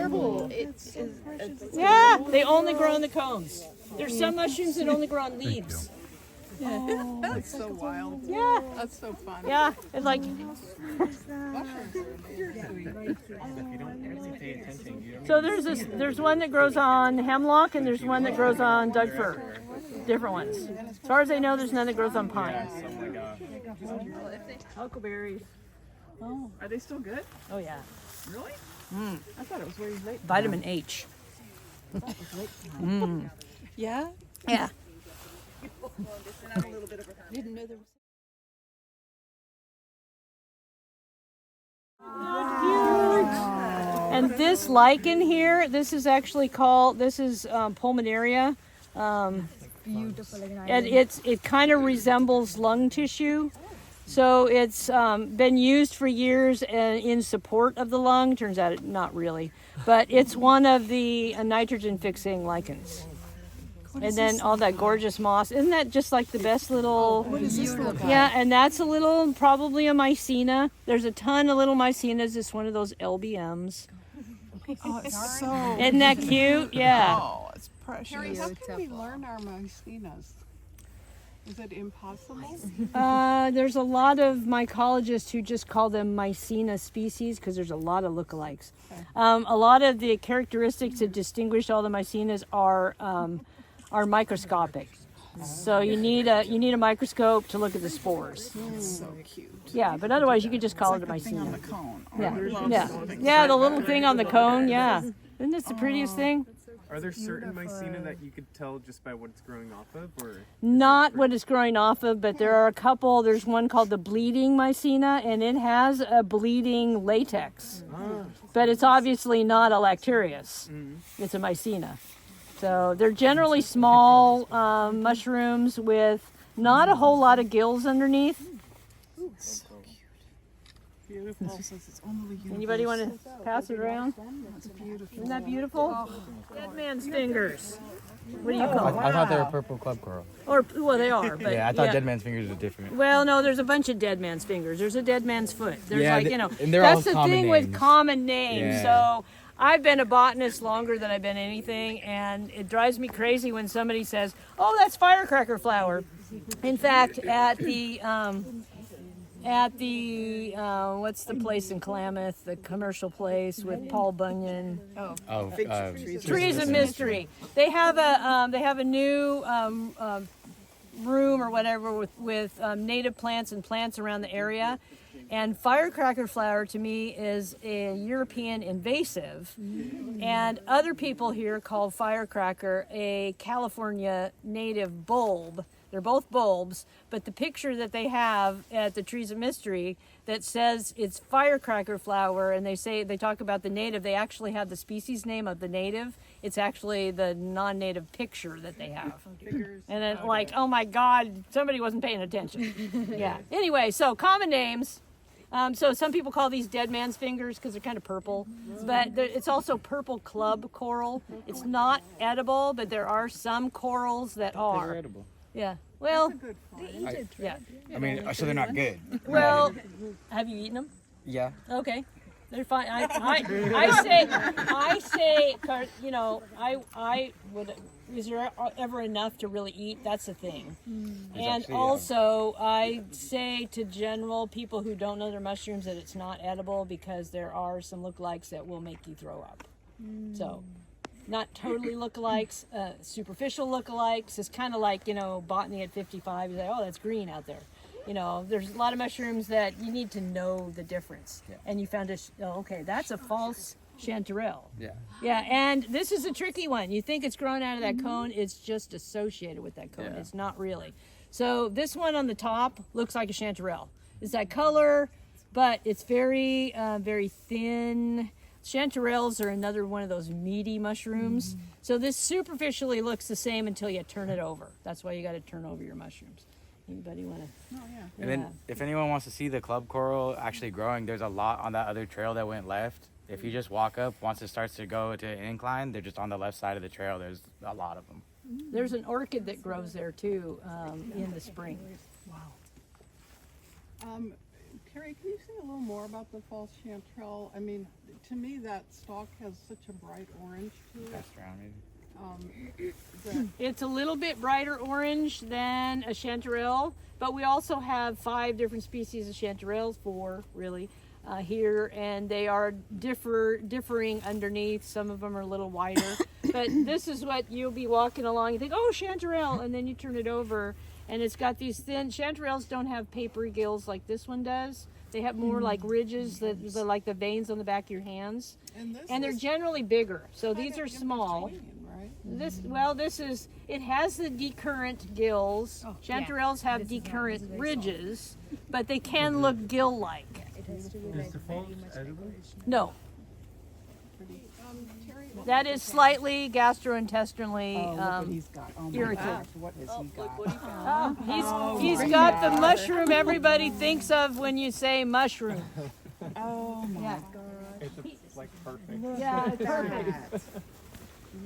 Yeah, they only grow on the cones. There's some mushrooms that only grow on leaves. That's so wild. Yeah. That's so fun. Yeah, it's like. So there's one that grows on hemlock and there's one that grows on Doug fir. different ones. As far as I know, there's none that grows on pine. Yes, oh my gosh. Huckleberries. Oh, are they still good? Oh yeah. Really? Mm. I thought it was way late. Vitamin H. Mm. Yeah? Yeah. Didn't know there was. And this lichen here, this is actually called, this is pulmonaria. Beautiful. And it kind of resembles lung tissue. So it's been used for years in support of the lung. Turns out not really. But it's one of the nitrogen fixing lichens. And then all that gorgeous moss. Isn't that just like the best little... What does this look like? Yeah, and that's a little, probably a mycena. There's a ton of little mycenas. It's one of those LBMs. Oh, it's so. Isn't that cute? Yeah. Oh, it's precious. Terry, how can we learn our mycenas? Is it impossible? There's a lot of mycologists who just call them mycena species because there's a lot of lookalikes. A lot of the characteristics that distinguish all the mycenas are microscopic. So you need a microscope to look at the spores. So cute. Yeah, but otherwise you could just call it a The thing on the mycena. cone. Yeah, the little thing on the cone. Yeah, isn't this the prettiest thing? Are there certain mycena that you could tell just by what it's growing off of, or? Not what it's growing off of, but there are a couple. There's one called the bleeding mycena, and it has a bleeding latex. But it's obviously not a lactarius. It's a mycena. So they're generally small mushrooms with not a whole lot of gills underneath. Beautiful. Anybody want to pass it around? It's beautiful. Isn't that beautiful? Dead man's fingers. What do you call them? I thought they were purple club coral. Or, well, they are, but Yeah, I thought dead man's fingers were different. Well, no, there's a bunch of dead man's fingers. There's a dead man's foot. There's Yeah, like, you know, and they're that's all the common thing with names. common names. Yeah. So I've been a botanist longer than I've been anything, and it drives me crazy when somebody says, oh, that's firecracker flower. In fact, at the what's the place in Klamath, the commercial place with Paul Bunyan? Trees of Mystery. They have a new room or whatever with native plants and plants around the area. And firecracker flower to me is a European invasive, and other people here call firecracker a California native bulb. They're both bulbs, but the picture that they have at the Trees of Mystery that says it's firecracker flower, and they talk about the native, they actually have the species name of the native. It's actually the non-native picture that they have. And then like, oh my God, somebody wasn't paying attention. Yeah. Anyway, so common names. So some people call these dead man's fingers because they're kind of purple, but it's also purple club coral. It's not edible, but there are some corals that are. They're edible. Yeah. Well, Yeah. I mean, so they're not good. well, have you eaten them? Yeah. Okay. They're fine. I say, you know, I would. Is there ever enough to really eat? That's the thing. And also, I say to general people who don't know their mushrooms that it's not edible because there are some lookalikes that will make you throw up. So, not totally lookalikes, superficial lookalikes. It's kind of like, you know, botany at 55. You say, oh, that's green out there. You know, there's a lot of mushrooms that you need to know the difference. Yeah. And you found okay, that's a false chanterelle. Yeah. Yeah, and this is a tricky one. You think it's growing out of that cone, it's just associated with that cone. Yeah. It's not really. So this one on the top looks like a chanterelle. It's that color, but it's very, very thin. Chanterelles are another one of those meaty mushrooms. So this superficially looks the same until you turn it over. That's why you got to turn over your mushrooms. Anybody want to? Oh, yeah. And then if anyone wants to see the club coral actually growing, there's a lot on that other trail that went left. If you just walk up, once it starts to go to an incline, they're just on the left side of the trail. There's a lot of them. There's an orchid that grows there too in the spring. Terry, can you say a little more about the false chanterelle? I mean, to me, that stalk has such a bright orange to it. Pass around maybe. It's a little bit brighter orange than a chanterelle, but we also have 5 different species of chanterelles, 4 really. here, and they are differing underneath. Some of them are a little wider, but this is what you'll be walking along. You think, oh, chanterelle, and then you turn it over, and it's got these thin. Chanterelles don't have papery gills like this one does. They have more like ridges, that like the veins on the back of your hands, and they're generally bigger. So these are small. This is, it has the decurrent gills. Chanterelles have decurrent ridges, but they can look gill-like. Is the foliage edible? No. That is slightly gastrointestinally irritant. What has he got? He's got the mushroom everybody thinks of when you say mushroom. Oh my God. It's like perfect. Yeah, it's perfect.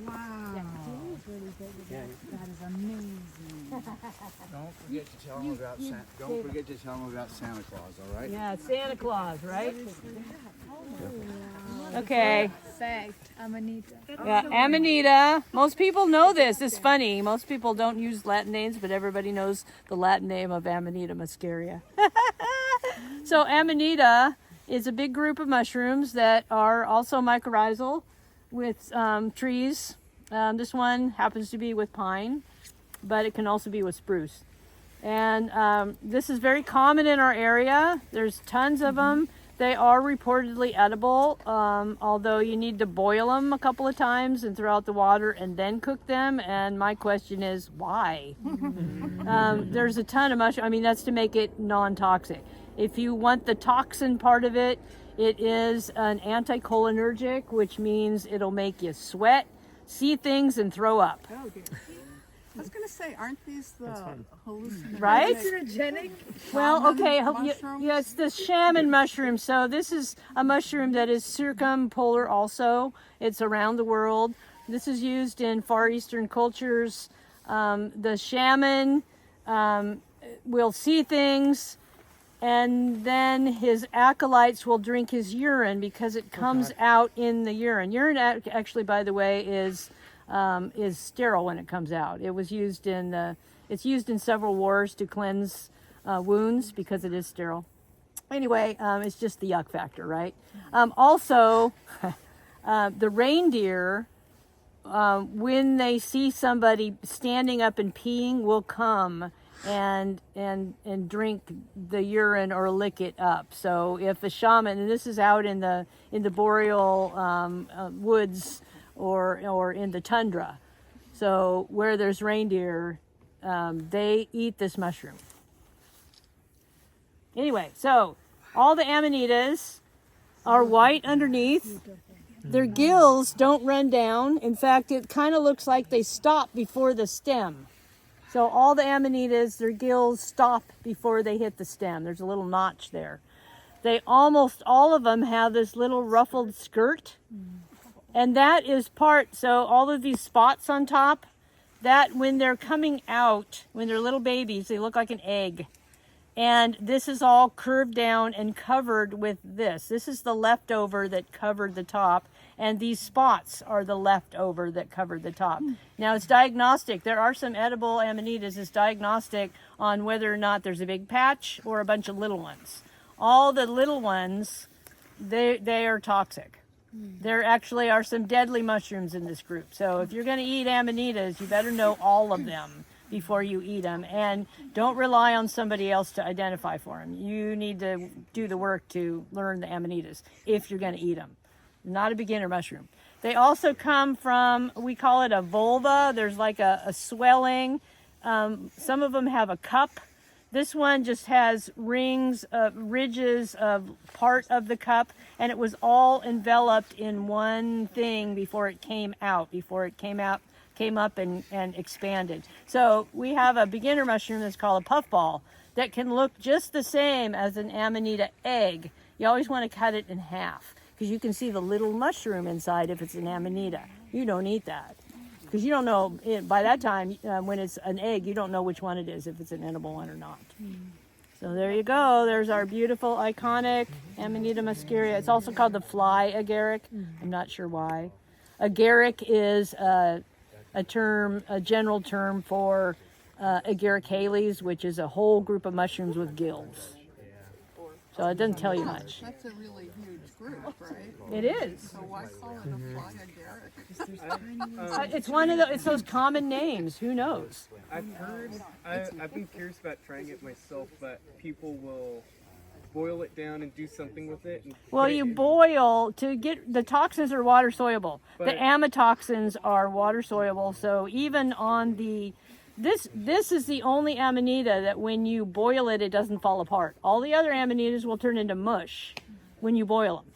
Wow. That is amazing. Don't forget to tell them about Santa Claus, all right? Yeah, Santa Claus, right? Okay. Perfect. Amanita. Yeah, Amanita. Most people know this. It's funny. Most people don't use Latin names, but everybody knows the Latin name of Amanita muscaria. So Amanita is a big group of mushrooms that are also mycorrhizal with trees. This one happens to be with pine, but it can also be with spruce. And this is very common in our area. There's tons of them. They are reportedly edible, although you need to boil them a couple of times and throw out the water and then cook them. And my question is, why? There's a ton of mushroom. I mean, that's to make it non-toxic. If you want the toxin part of it, it is an anticholinergic, which means it'll make you sweat, see things, and throw up. Oh, dear. I was going to say, aren't these the hallucinogenic? Right? Hallucinogenic? Well, okay, mushrooms? yes, the shaman mushroom. So this is a mushroom that is circumpolar also. It's around the world. This is used in Far Eastern cultures. The shaman will see things, and then his acolytes will drink his urine because it comes out in the urine. Urine actually, by the way, is sterile when it comes out. It was used it's used in several wars to cleanse wounds because it is sterile. Anyway, it's just the yuck factor, right? Also, the reindeer, when they see somebody standing up and peeing, will come and drink the urine or lick it up. So if a shaman, and this is out in the boreal woods or in the tundra, so where there's reindeer, they eat this mushroom. Anyway, so all the amanitas are white underneath. Their gills don't run down. In fact, it kind of looks like they stop before the stem. So all the amanitas, their gills stop before they hit the stem. There's a little notch there. They almost all of them have this little ruffled skirt. And that is so all of these spots on top, that when they're coming out, when they're little babies, they look like an egg. And this is all curved down and covered with this. This is the leftover that covered the top. And these spots are the leftover that covered the top. Now it's diagnostic. There are some edible amanitas. It's diagnostic on whether or not there's a big patch or a bunch of little ones. All the little ones, they are toxic. There actually are some deadly mushrooms in this group. So if you're going to eat amanitas, you better know all of them before you eat them. And don't rely on somebody else to identify for them. You need to do the work to learn the amanitas if you're going to eat them. Not a beginner mushroom. They also come from, we call it a vulva. There's like a swelling. Some of them have a cup. This one just has ridges of part of the cup, and it was all enveloped in one thing before it came up and expanded. So we have a beginner mushroom that's called a puffball that can look just the same as an amanita egg. You always want to cut it in half, because you can see the little mushroom inside if it's an amanita. You don't eat that, because you don't know, by that time, when it's an egg, you don't know which one it is, if it's an edible one or not. So there you go. There's our beautiful, iconic Amanita muscaria. It's also called the fly agaric. I'm not sure why. Agaric is a general term for agaricales, which is a whole group of mushrooms with gills. So it doesn't tell you much. That's a really huge group, right? It is. So why call it a fly agaric? It's one of it's those common names. Who knows? I've heard, I've been curious about trying it myself, but people will boil it down and do something with it. And Well, put it you in- boil to get the toxins are water soluble. The But- amatoxins are water soluble. So even on the this is the only amanita that when you boil it, it doesn't fall apart. All the other amanitas will turn into mush when you boil them.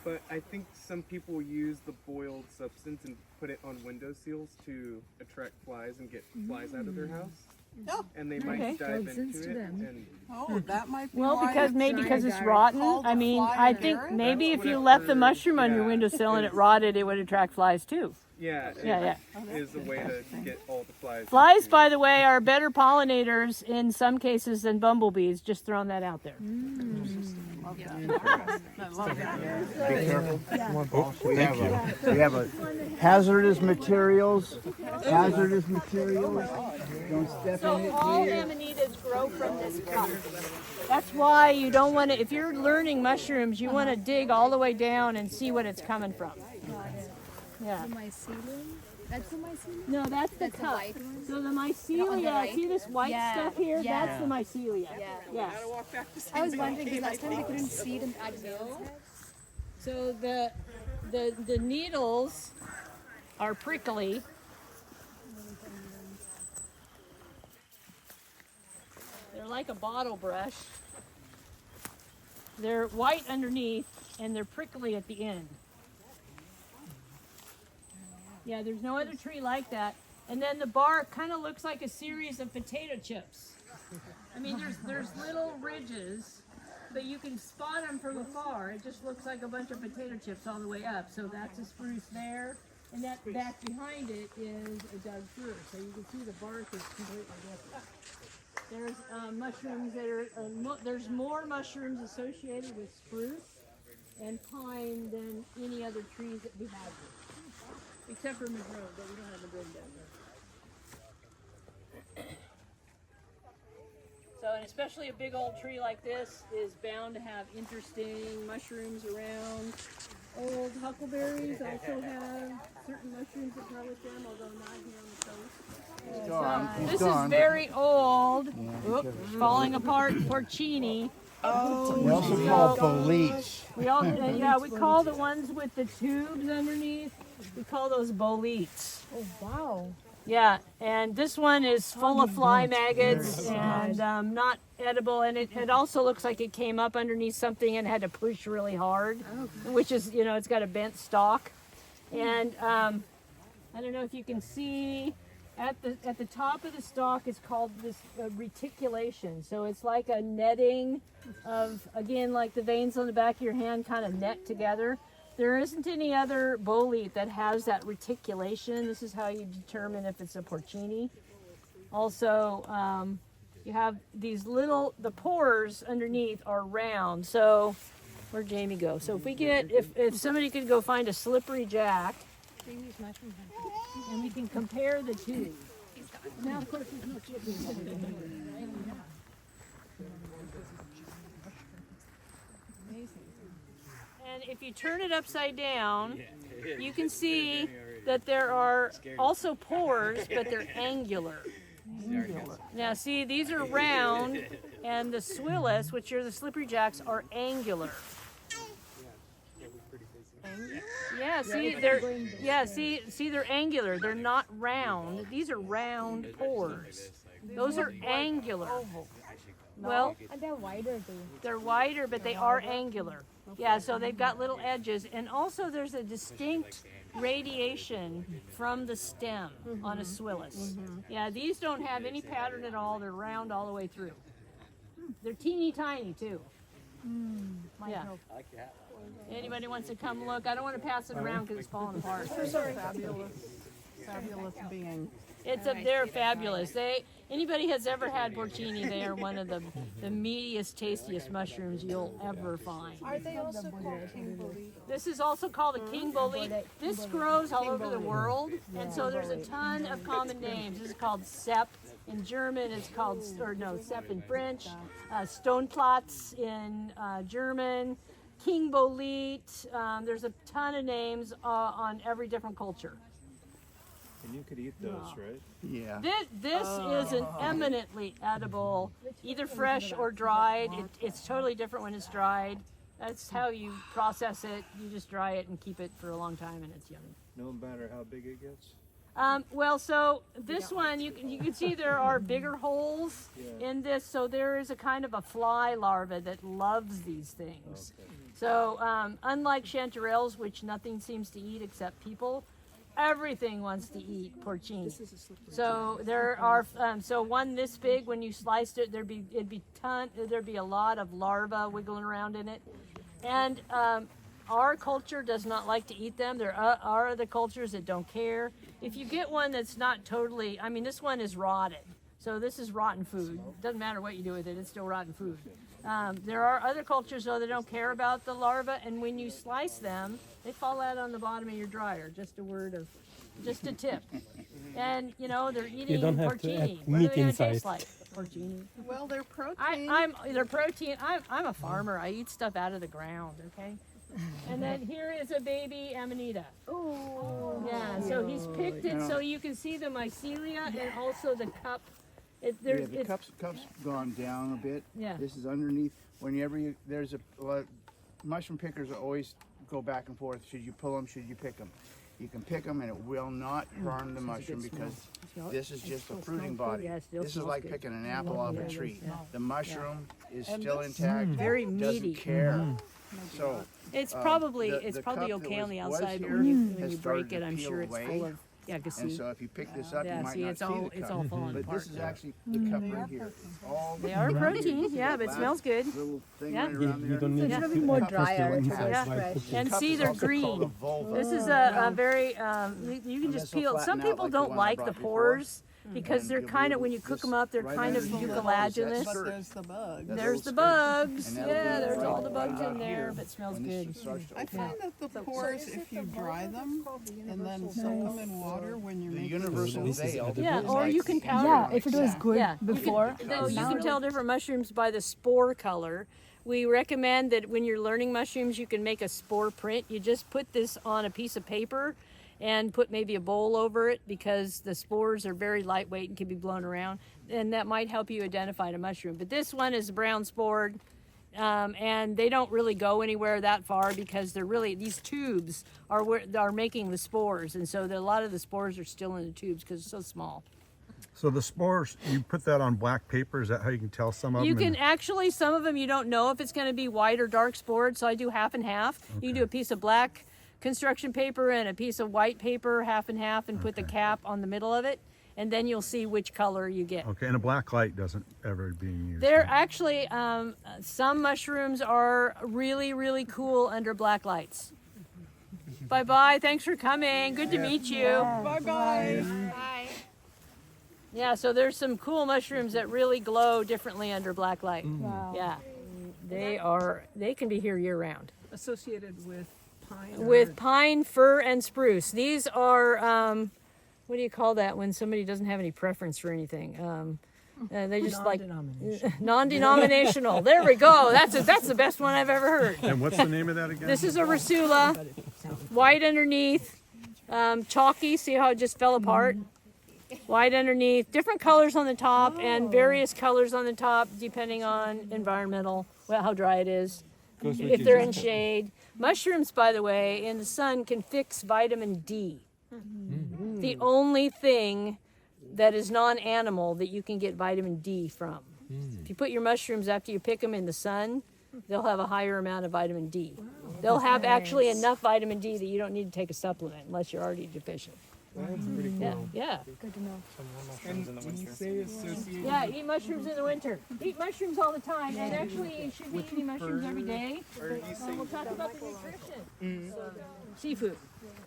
But I think some people use the boiled substance and put it on window seals to attract flies and get flies out of their house. Oh, And they might Okay. dive into it and oh, that might be Well, why because it's maybe because it's rotten. called I mean, fly I think agaric? maybe That's if what you I've left the heard, mushroom on your yeah. windowsill and it rotted, it would attract flies too. yeah, Yeah, is a way to get all the flies. Flies, by the way, are better pollinators in some cases than bumblebees. Just throwing that out there. Be careful. We have a hazardous materials. Hazardous materials. Don't step So in it. all amanitas grow from this cup. That's why you don't want to, if you're learning mushrooms, you want to dig all the way down and see what it's coming from. Yeah. The mycelium? That's the mycelium? No, that's the That's the cup. white one? So the On the mycelia, right? see this white Yeah, stuff here? yeah. That's the mycelia. Yeah. Yeah. I was wondering because last time we couldn't see it at Bill's head. So the needles are prickly. They're like a bottle brush. They're white underneath and they're prickly at the end. Yeah, there's no other tree like that. And then the bark kind of looks like a series of potato chips. I mean, there's little ridges, but you can spot them from afar. It just looks like a bunch of potato chips all the way up. So that's a spruce there, and that back behind it is a Doug fir. So you can see the bark is completely different. There's mushrooms that are, there's more mushrooms associated with spruce and pine than any other trees that we have here. Except for madrone, but we don't have madrone down there. So, and especially a big old tree like this is bound to have interesting mushrooms around. Old huckleberries also have certain mushrooms that grow with them, although not here on the coast. Gone. This is very old. Oops, falling apart, porcini. We also call boletes. We all, yeah, we call the ones with the tubes underneath, we call those boletes. Oh, wow. Yeah, and this one is full of fly maggots and not edible, and it also looks like it came up underneath something and had to push really hard, which is, you know, it's got a bent stalk. And I don't know if you can see at the top of the stalk is called this reticulation. So it's like a netting of, again, like the veins on the back of your hand kind of net together. There isn't any other bolete that has that reticulation. This is how you determine if it's a porcini. Also, you have these little, the pores underneath are round. So, where'd Jamie go? So if we get, if somebody could go find a slippery jack, and we can compare the two. Now, of course, there's no slippery jack. And if you turn it upside down, you can see that there are also pores, but they're angular. Now see, these are round, and the swillus, which are the slippery jacks, are angular. Yeah, see, they're angular. They're not round. These are round pores. Those are angular. Well, And they're wider too. they're wider, but they are angular. Yeah, so they've got little edges, and also there's a distinct radiation from the stem on a swillus. Yeah, these don't have any pattern at all. They're round all the way through. They're teeny tiny too. Yeah. Anybody wants to come look? I don't want to pass it around because it's falling apart. Fabulous. Fabulous being. They're fabulous. Anybody has ever had porcini, they are one of the meatiest, tastiest mushrooms you'll ever find. Are they also called king bolete? This is also called a king bolete. This grows all over the world, and so there's a ton of common names. This is called Sepp in German. It's called, Sepp in French. Stoneplatz in German. King bolete. There's a ton of names on every different culture. And you could eat those, right? Yeah. This is an eminently edible, either fresh or dried. It's totally different when it's dried. That's how you process it. You just dry it and keep it for a long time, and it's yummy. No matter how big it gets? Well, so this one, you can see there are bigger holes in this. So there is a kind of a fly larva that loves these things. Okay. So unlike chanterelles, which nothing seems to eat except people, everything wants to eat porcini. So there are so one this big, when you sliced it, there'd be a lot of larvae wiggling around in it. And our culture does not like to eat them. There are other cultures that don't care. If you get one that's not totally, this one is rotted. So this is rotten food. Doesn't matter what you do with it, it's still rotten food. There are other cultures, though, that don't care about the larvae, and when you slice them, they fall out on the bottom of your dryer. Just a tip. And, they're eating porcini. What are they going to taste like? Porcini. Well, they're protein. They're protein. I'm a farmer. I eat stuff out of the ground, okay? And then here is a baby amanita. Oh. Yeah, so he's picked it so you can see the mycelia and also the cup. The cup's gone down a bit. Yeah. This is underneath. There's a lot, mushroom pickers always go back and forth. Should you pull them? Should you pick them? You can pick them and it will not harm the mushroom because this is just a fruiting body. This is like picking an apple off a tree. The mushroom is still intact. Very meaty. Doesn't care. So it's probably cup okay on the that was outside, here but when has you break started it, to I'm peel sure it's away. full of And so if you pick this up, you might see, not it's see all the it's cup. all falling But apart. this is actually the cup right here. It's all They are around protein, here. You see yeah, that but it last smells good. little thing Yeah. right around there? don't need Yeah. to It's keep more the cup is drier the one to that's Yeah. like the- And Cup see, is they're also green. called a vulva. This is a very, you can And just this will peel. flatten Some out people like the don't one I like the brought before. pores because And they're you'll be kind of, able when you to cook them just up, they're right kind of underneath mucilaginous. But there's the bugs. That's There's the skirt. bugs. And that'll Yeah, be there's right all the bugs right in there, here. but it smells When this good. starts to I open find up. that the pores, if you dry them and then soak them in water when you're The making universal veil. Yeah, is or like you can the powder Yeah, it. if it was good Yeah, before. you can tell different mushrooms by the spore color. We recommend that when you're learning mushrooms, you can make a spore print. You just put this on a piece of paper and put maybe a bowl over it because the spores are very lightweight and can be blown around. And that might help you identify a mushroom. But this one is brown spored. And they don't really go anywhere that far because these tubes are making the spores. And so a lot of the spores are still in the tubes because it's so small. So the spores, you put that on black paper. Is that how you can tell some of You them? can actually, some of them you don't know if it's going to be white or dark spored, so I do half and half. You can do a piece of black construction paper and a piece of white paper, half and half, and put the cap on the middle of it, and then you'll see which color you get. Okay, and a black light doesn't ever being used. There actually, some mushrooms are really, really cool under black lights. Bye-bye, thanks for coming. Good to meet you. Bye-bye. Bye. Yeah, so there's some cool mushrooms that really glow differently under black light. Wow. Yeah, they can be here year round. Associated with pine. With pine, fir, and spruce. These are, what do you call that when somebody doesn't have any preference for anything? They just like non-denominational. There we go. That's the best one I've ever heard. And what's the name of that again? This is a Rusula, white underneath, chalky. See how it just fell apart? White underneath, different colors on the top, and various colors on the top depending on environmental, how dry it is. If they're in shade. Mushrooms, by the way, in the sun can fix vitamin D. The only thing that is non-animal that you can get vitamin D from. If you put your mushrooms after you pick them in the sun, they'll have a higher amount of vitamin D. They'll have actually enough vitamin D that you don't need to take a supplement unless you're already deficient. That's pretty cool. Yeah. Good to know. And when you say associated, Yeah, eat mushrooms in the winter. Eat mushrooms all the time, and actually you should be eating mushrooms every day. are you saying We'll talk about the nutrition. So, seafood.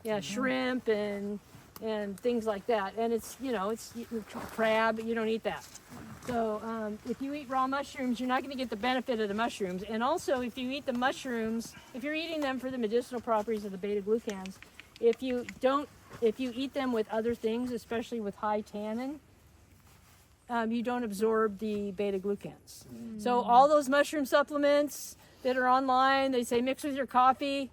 Yeah, shrimp and and things like that. And it's, you know, it's crab, you don't eat that. So if you eat raw mushrooms, you're not going to get the benefit of the mushrooms. And also, if you eat the mushrooms, if you're eating them for the medicinal properties of the beta-glucans, if you eat them with other things, especially with high tannin, you don't absorb the beta-glucans. So all those mushroom supplements that are online, they say mix with your coffee.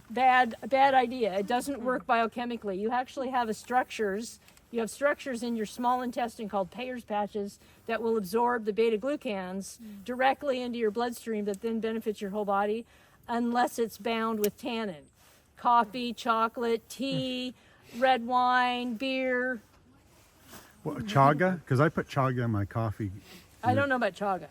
Bad idea. It doesn't work biochemically. You actually have structures in your small intestine called Peyer's patches that will absorb the beta-glucans directly into your bloodstream that then benefits your whole body unless it's bound with tannin. Coffee, chocolate, tea, red wine, beer. What, chaga? Because I put chaga in my coffee. I don't know about chaga.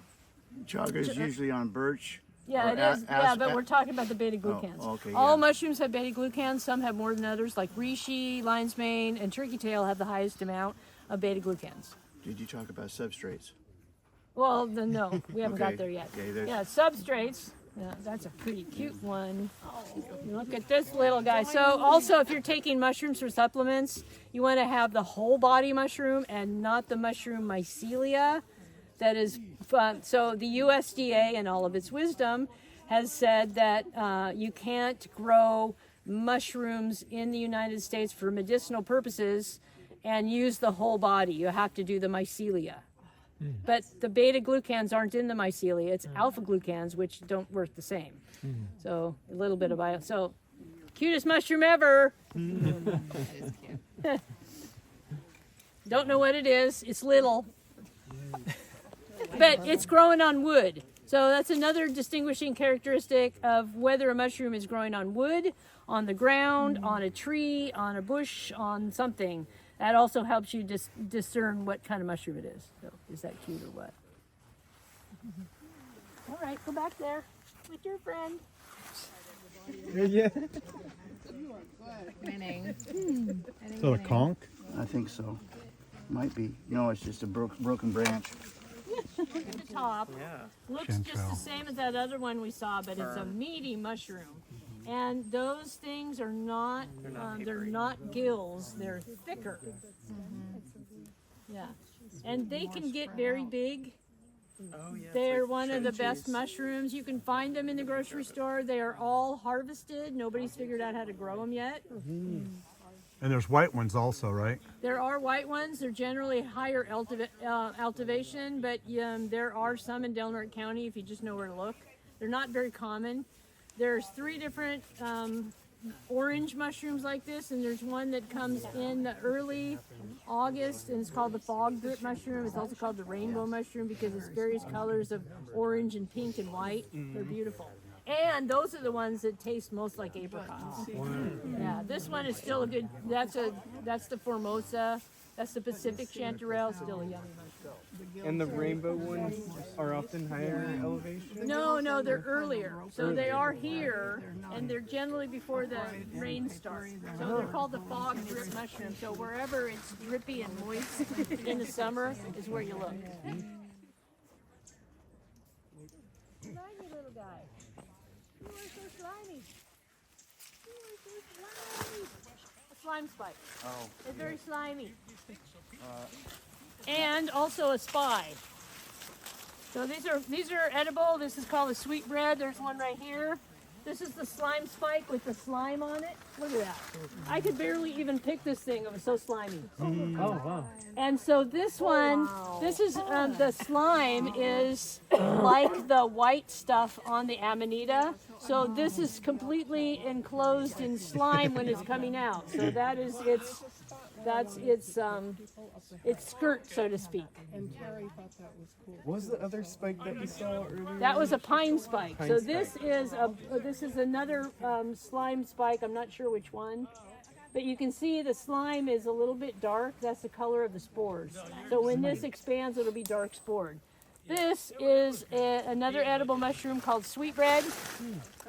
Chaga is usually on birch. Yeah, it is. Yeah, but we're talking about the beta-glucans. Oh, okay, All yeah. mushrooms have beta-glucans. Some have more than others, like reishi, lion's mane, and turkey tail have the highest amount of beta-glucans. Did you talk about substrates? Well, then no, we haven't got Okay, there yet. okay, there's- Yeah, substrates. Yeah, that's a pretty cute one. Look at this little guy. So also, if you're taking mushrooms for supplements, you want to have the whole body mushroom and not the mushroom mycelia. That is, so the USDA, in all of its wisdom, has said that you can't grow mushrooms in the United States for medicinal purposes and use the whole body. You have to do the mycelia. But the beta-glucans aren't in the mycelia. It's alpha-glucans, which don't work the same. So a little bit of bio. So cutest mushroom ever. Don't know what it is. It's little. But it's growing on wood. So that's another distinguishing characteristic of whether a mushroom is growing on wood, on the ground, on a tree, on a bush, on something. That also helps you discern what kind of mushroom it is. So is that cute or what? All right, go back there with your friend. Yeah. Is that a conch? I think so. Might be. No, it's just a broken branch. Look at the top. Yeah. Looks just the Chanterelle. same as that other one we saw, but it's a meaty mushroom. And those things are not, they're not gills, they're thicker. Yeah. And they can get very big. Oh yeah. They're one of the best mushrooms. You can find them in the grocery store. They are all harvested. Nobody's figured out how to grow them yet. And there's white ones also, right? There are white ones. They're generally higher elevation, but there are some in Delaware County if you just know where to look. They're not very common. There's 3 different orange mushrooms like this, and there's one that comes in the early August, and it's called the fog drip mushroom. It's also called the rainbow mushroom because it's various colors of orange and pink and white. They're beautiful. And those are the ones that taste most like apricots. Yeah, this one is still a good, that's the Formosa, that's the Pacific Chanterelle, still a yummy mushroom. And the rainbow ones are often higher elevation? No, they're earlier. So they are here, and they're generally before the rain starts. So they're called the fog drip mushroom. So wherever it's drippy and moist in the summer is where you look. Slimy little guy. You are so slimy. You are so slimy. A slime spike. Oh. They're very slimy. And also a spy. So these are edible. This is called a sweetbread. There's one right here. This is the slime spike with the slime on it. Look at that. I could barely even pick this thing. It was so slimy. Oh wow. And so this one, this is the slime is like the white stuff on the Amanita. So this is completely enclosed in slime when it's coming out. So that is its skirt, so to speak. And Terry thought that was cool. What was the other spike that we saw earlier? That was a pine spike. So Pine this is another slime spike. I'm not sure which one. But you can see the slime is a little bit dark. That's the color of the spores. So when this expands, it'll be dark spored. This is another edible mushroom called sweetbread.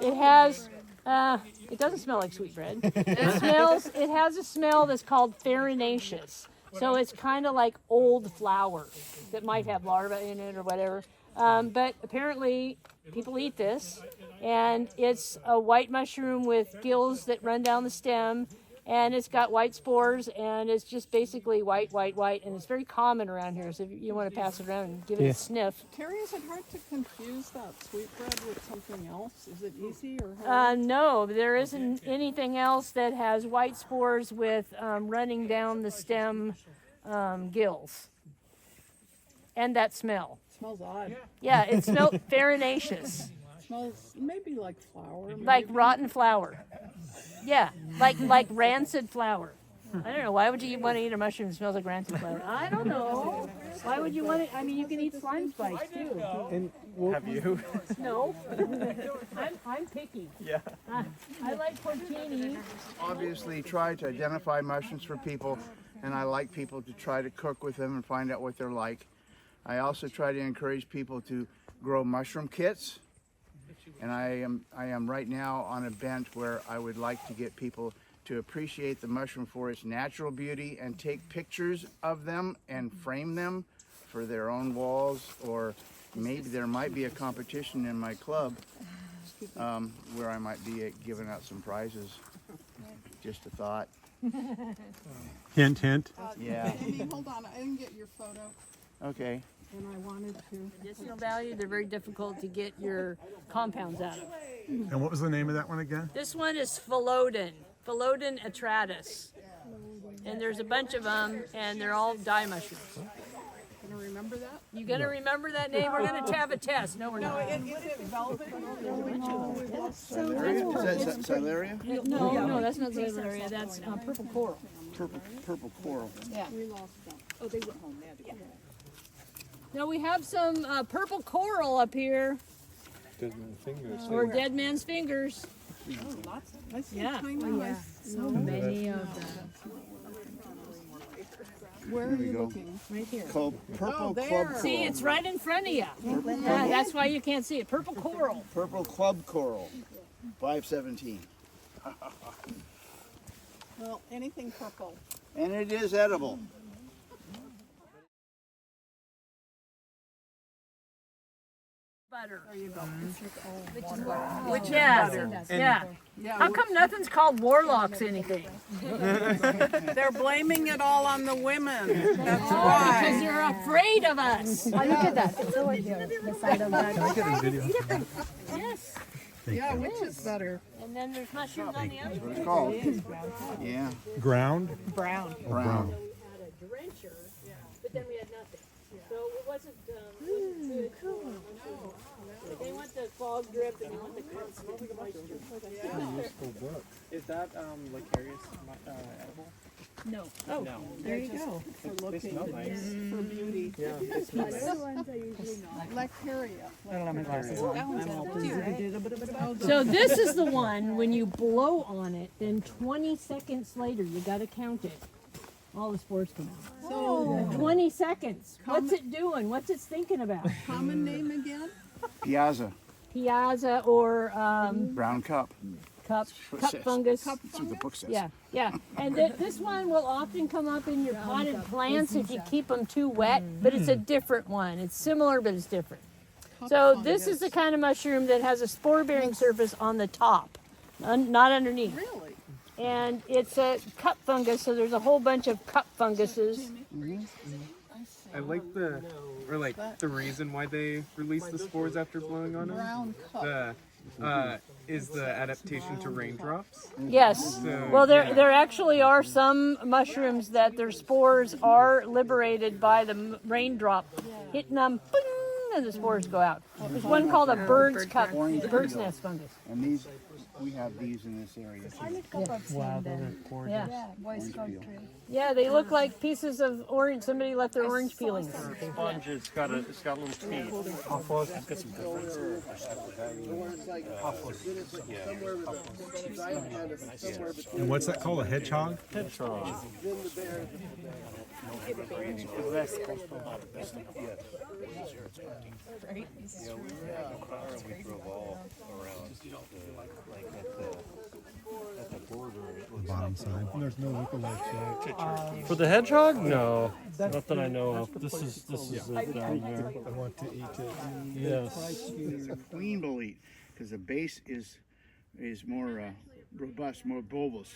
It has, it doesn't smell like sweetbread. It has a smell that's called farinaceous. So it's kind of like old flour that might have larvae in it or whatever. But apparently people eat this, and it's a white mushroom with gills that run down the stem. And it's got white spores, and it's just basically white, and it's very common around here. So if you want to pass it around and give it a sniff. Terry, is it hard to confuse that sweetbread with something else? Is it easy or hard? No, there isn't anything else that has white spores with running down the stem gills. And that smell. Smells odd. Yeah, it smells farinaceous. Smells maybe like flour. Like maybe. rotten flour. Yeah, like rancid flour. I don't know. Why would you want to eat a mushroom that smells like rancid flour? I don't know. Why would you want it? I mean, you can eat slime spikes too. And Have you? No, I'm picky. Yeah. I like porcini. Obviously try to identify mushrooms for people, and I like people to try to cook with them and find out what they're like. I also try to encourage people to grow mushroom kits. And I am right now on a bent where I would like to get people to appreciate the mushroom for its natural beauty and take pictures of them and frame them for their own walls, or maybe there might be a competition in my club where I might be giving out some prizes. Just a thought. Hint, hint. Yeah. Amy, hold on. I didn't get your photo, Okay. and I wanted to. Medicinal value, they're very difficult to get your compounds out of. And what was the name of that one again? This one is Philodon atratus. And there's a bunch of them, and they're all dye mushrooms. Gonna remember that? You gonna remember that name? We're gonna have a test. No, we're not. Is it velvet? Is that Sileria? No, that's not Zalaria. That's purple coral. Purple coral. Yeah. We lost them. Oh, they went home. They had to go home. Now we have some purple coral up here, Dead man fingers. or dead man's fingers. I see Yeah. tiny ones. So many of them. Where are you looking? Right here. Called Purple Oh, there. Club Coral. See, it's right in front of you. Yeah, that's why you can't see it. Purple coral. Purple Club Coral. 517. Well, anything purple. And it is edible. Butter. There you go. Which yeah. Yeah. How come nothing's called warlocks anything? They're blaming it all on the women. That's Because why. they're afraid of us. Oh, look at that. It's over here. The side of that. Can I get a video? Yes. Yeah, which is better? And then there's mushrooms on the other. What it's called. Yeah. Ground? Brown. Brown. Had a drencher, but then we had nothing. So it wasn't good. They want the fog drip and they want the constant moisture. is that Licarius edible? No. Oh, No. there you go. For looking, smell nice. for beauty. Yeah. Other ones I usually not. Lecteria. I don't have my glasses on. I'm all busy. So this is the one, when you blow on it, then 20 seconds later, you gotta count it. All the spores come out. So, 20 seconds. What's it doing? What's it thinking about? common name again? Piazza. Piazza or Brown cup. cup what it says. fungus. Cup That's what the book says. Yeah, yeah. And this one will often come up in your potted plants if you keep them too wet, but it's a different one. It's similar, but it's different. So this is the kind of mushroom that has a spore-bearing surface on the top, not underneath. Really? And it's a cup fungus, so there's a whole bunch of cup funguses. I like the reason why they release the spores after blowing on them. Brown cup. Is the adaptation to raindrops. Yes. Well, there actually are some mushrooms that their spores are liberated by the raindrop hitting them, boing, and the spores go out. There's one called a bird's cup, bird's nest fungus. And these, we have these in this area I too. look up I've seen them. Yeah. Yeah, Boy Scout tree. Yeah, they look like pieces of orange. Somebody left their orange peelings. Sponge, it's got a little teeth. And what's that called? A hedgehog? The bottom side. There's no lookalikes. For the hedgehog? No, not that I know of. This is it down there. I want to eat it. Yes. It's a queen bolete because the base is more robust, more bulbous.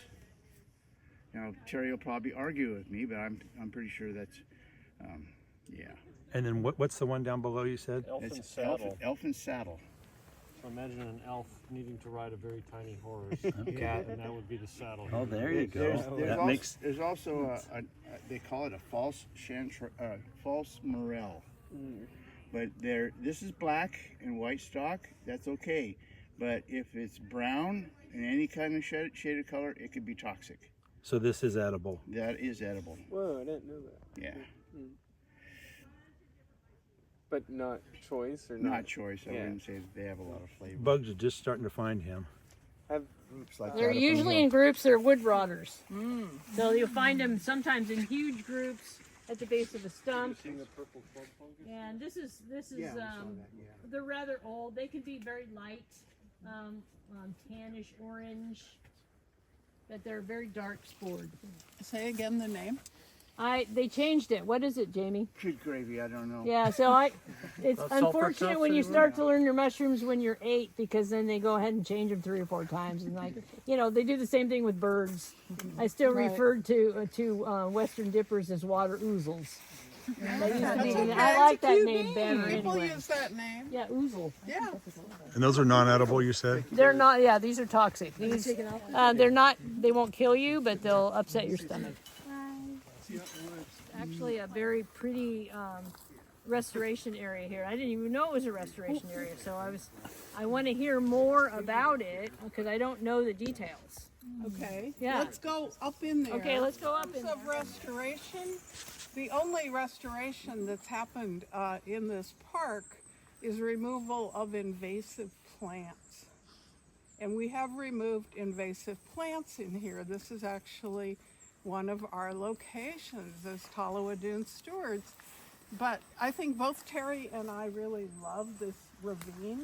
Now Terry will probably argue with me, but I'm pretty sure that's, yeah. And then what's the one down below you said? Elfin saddle. Elfin saddle. So imagine an elf needing to ride a very tiny horse. Yeah, and that would be the saddle. Oh, there you go. There's also they call it a false morel. But this is black and white stock. That's okay. But if it's brown and any kind of shaded color, it could be toxic. So this is edible. That is edible. Whoa, I didn't know that. Yeah. But not choice or not choice. I wouldn't say that they have a lot of flavor. Bugs are just starting to find him. They're usually in groups. They're wood rotters. So you'll find them sometimes in huge groups at the base of a stump. And this is they're rather old. They can be very light, tannish orange, but they're very dark spored. Say again the name. They changed it. What is it, Jamie? Good gravy, I don't know. Yeah, so it's unfortunate when you start to learn your mushrooms when you're 8, because then they go ahead and change them 3 or 4 times, and they do the same thing with birds. I still refer to Western dippers as water ouzels. I like that name better. People anyway. use that name. Yeah, ouzel. Yeah. And those are non-edible, you said? They're not. Yeah, these are toxic. These they're not. They won't kill you, but they'll upset your stomach. Actually, a very pretty restoration area here. I didn't even know it was a restoration area, so I want to hear more about it because I don't know the details. Okay. Yeah. Let's go up in there. Okay, let's go up in there. Of restoration, the only restoration that's happened in this park is removal of invasive plants. And we have removed invasive plants in here. This is actually one of our locations as Tolowa Stewards. But I think both Terry and I really love this ravine.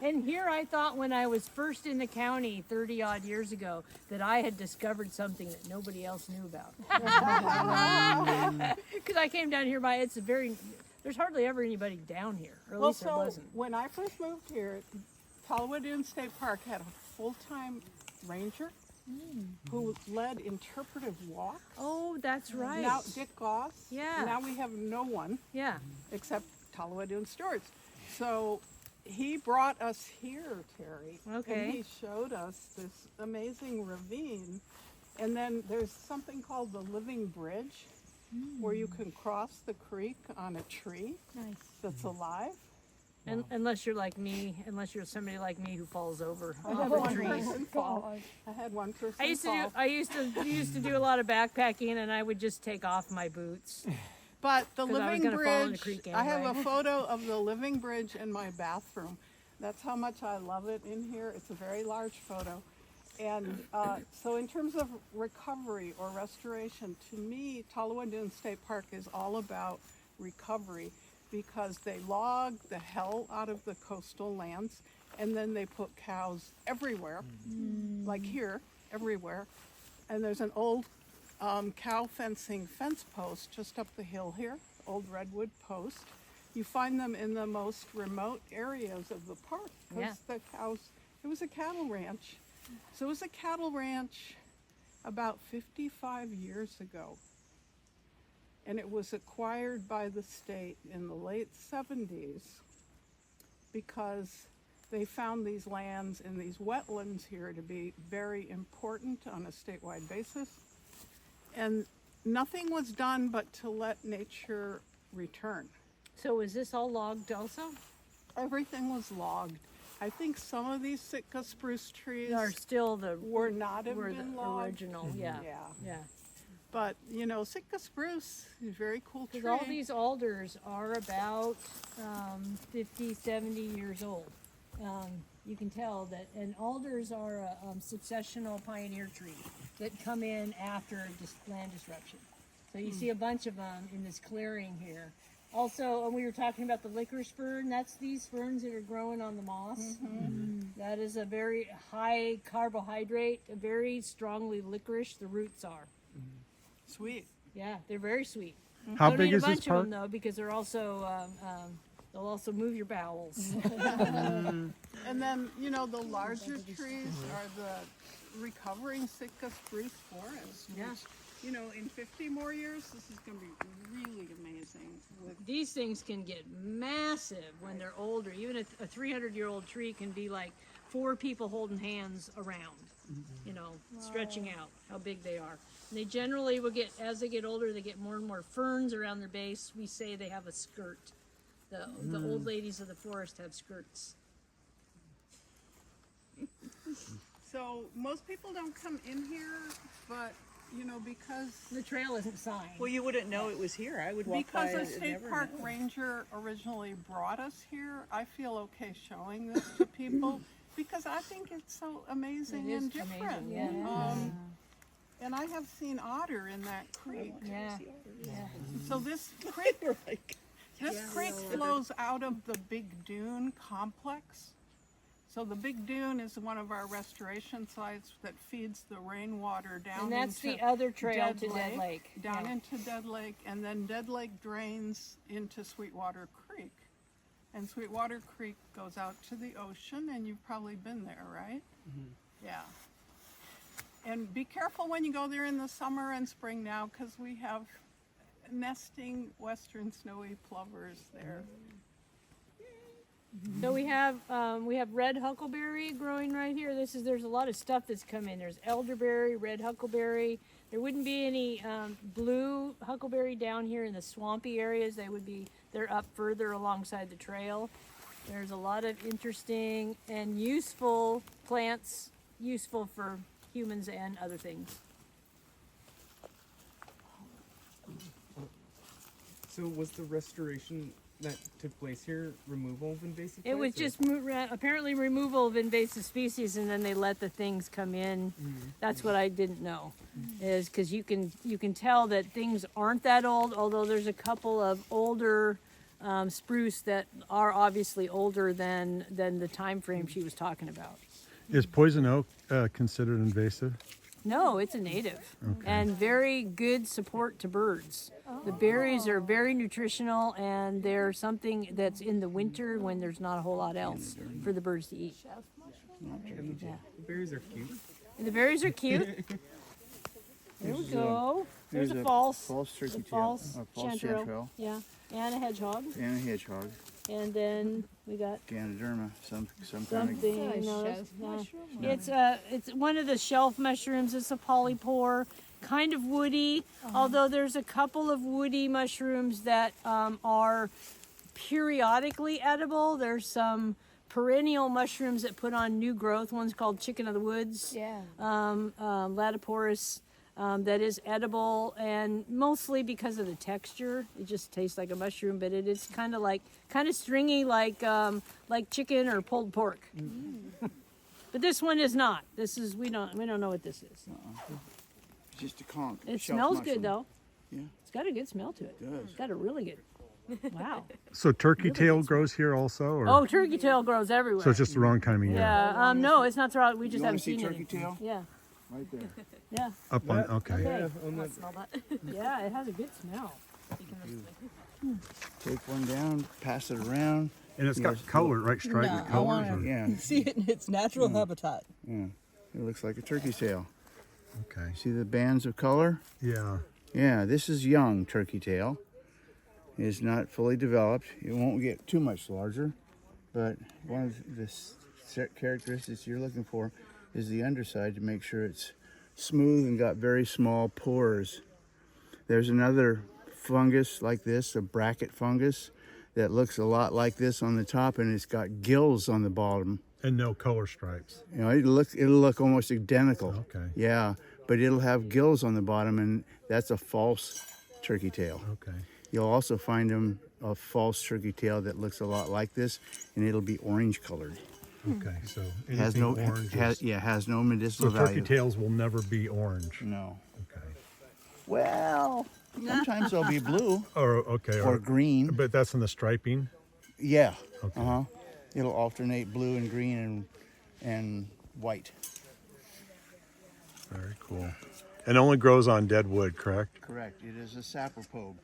And here I thought when I was first in the county 30 odd years ago that I had discovered something that nobody else knew about. Because I came down here there's hardly ever anybody down here, or at least there wasn't. When I first moved here, Tolowa State Park had a full-time ranger who led interpretive walks. Oh, that's right. Now Dick Goss. Yeah. Now we have no one. Yeah. Except Tolowa Stewards. So he brought us here, Terry. Okay. And he showed us this amazing ravine. And then there's something called the Living Bridge, where you can cross the creek on a tree. Nice. That's alive. And unless you're like me, unless you're somebody like me who falls over I off had the one trees. person fall. I had one person fall. I used to do a lot of backpacking, and I would just take off my boots. But the 'Cause I was Living gonna fall in the Bridge, creek I have a anyway. photo of the Living Bridge in my bathroom. That's how much I love it in here. It's a very large photo. And so in terms of recovery or restoration, to me, Tolowa State Park is all about recovery, because they log the hell out of the coastal lands, and then they put cows everywhere, like here, everywhere. And there's an old cow fencing fence post just up the hill here, old redwood post. You find them in the most remote areas of the park, because the cows, it was a cattle ranch. So it was a cattle ranch about 55 years ago. And it was acquired by the state in the late 70s because they found these lands and these wetlands here to be very important on a statewide basis. And nothing was done but to let nature return. So is this all logged also? Everything was logged. I think some of these Sitka spruce trees Are still the were not have were been the logged. original? Yeah. Yeah. But, you know, Sitka spruce is a very cool tree. Because all these alders are about 50, 70 years old. You can tell that, and alders are a successional pioneer tree that come in after land disruption. So you see a bunch of them in this clearing here. Also, we were talking about the licorice fern. That's these ferns that are growing on the moss. That is a very high carbohydrate, very strongly licorice. The roots are. Sweet. Yeah, they're very sweet. How Don't big eat a is this bunch park? of them though, because they're also they'll also move your bowels. And then, you know, the larger trees are the recovering Sitka spruce forest. Yeah. Which, you know, in 50 more years, this is going to be really amazing. These things can get massive when they're older. Even a 300-year-old tree can be like 4 people holding hands around, you know, stretching out how big they are. And they generally will get, as they get older, they get more and more ferns around their base. We say they have a skirt. The old ladies of the forest have skirts. So most people don't come in here, but you know, because The trail isn't signed. Well, you wouldn't know it was here. I would walk by because a it and state never park know. ranger originally brought us here, I feel okay showing this to people because I think it's so amazing It is and different. amazing, yeah. And I have seen otter in that creek. Yeah. So this creek, Like, this creek flows out of the Big Dune complex. So the Big Dune is one of our restoration sites that feeds the rainwater down And that's into the other trail Dead to Dead Lake. down Yeah. into Dead Lake, and then Dead Lake drains into Sweetwater Creek. And Sweetwater Creek goes out to the ocean, and you've probably been there, right? Yeah. And be careful when you go there in the summer and spring now, because we have nesting western snowy plovers there. So we have red huckleberry growing right here. There's a lot of stuff that's come in. There's elderberry, red huckleberry. There wouldn't be any blue huckleberry down here in the swampy areas. They're up further alongside the trail. There's a lot of interesting and useful plants, useful for humans and other things. So was the restoration that took place here removal of invasive It was plants, just apparently removal of invasive species, and then they let the things come in. That's what I didn't know, is because you can tell that things aren't that old, although there's a couple of older spruce that are obviously older than the time frame she was talking about. Is poison oak considered invasive? No, it's a native and very good support to birds. The berries are very nutritional, and they're something that's in the winter when there's not a whole lot else for the birds to eat. and the berries are cute. And the berries are cute. There we go. There's a false turkey tail, false false chanterelle. chanterelle, Yeah, and a hedgehog. and a hedgehog, And then we got Ganoderma, some kind something. It's one of the shelf mushrooms. It's a polypore, kind of woody. Although there's a couple of woody mushrooms that are periodically edible. There's some perennial mushrooms that put on new growth. One's called chicken of the woods. Yeah. Latiporus. That is edible, and mostly because of the texture. It just tastes like a mushroom, but it is kind of stringy, like chicken or pulled pork. But this one is not. We don't know what this is. It's just a conch. It shelf smells mushroom. good though. Yeah. It's got a good smell to it. It does. It's got a really good. Wow. So turkey tail grows here also, or Oh, turkey tail grows everywhere. so it's just the wrong time of year? Yeah. No, it's not throughout. We just You wanna haven't see seen turkey it. tail? Yeah. Right there. Yeah. Up on okay. Okay. On the, Smell that. Yeah. It has a good smell. Take one down, pass it around. And it's got color, right? Striped No, I colors. wanna- or- Yeah, see it in its natural habitat. yeah. It looks like a turkey tail. Okay. See the bands of color? Yeah. Yeah, this is young turkey tail. It's not fully developed. It won't get too much larger, but one of the characteristics you're looking for is the underside to make sure it's smooth and got very small pores. There's another fungus like this, a bracket fungus, that looks a lot like this on the top, and it's got gills on the bottom. And no color stripes. You know, it'll look almost identical. Okay. Yeah, but it'll have gills on the bottom, and that's a false turkey tail. Okay. You'll also find a false turkey tail that looks a lot like this, and it'll be orange colored. Okay. So Has anything no orange. has no So medicinal turkey value. tails will never be orange. No. Okay. Well, sometimes they'll be blue Or okay. or green. But that's in the striping. Yeah. Okay. It'll alternate blue and green and white. Very cool. And only grows on dead wood, correct? Correct. It is a saprophobe,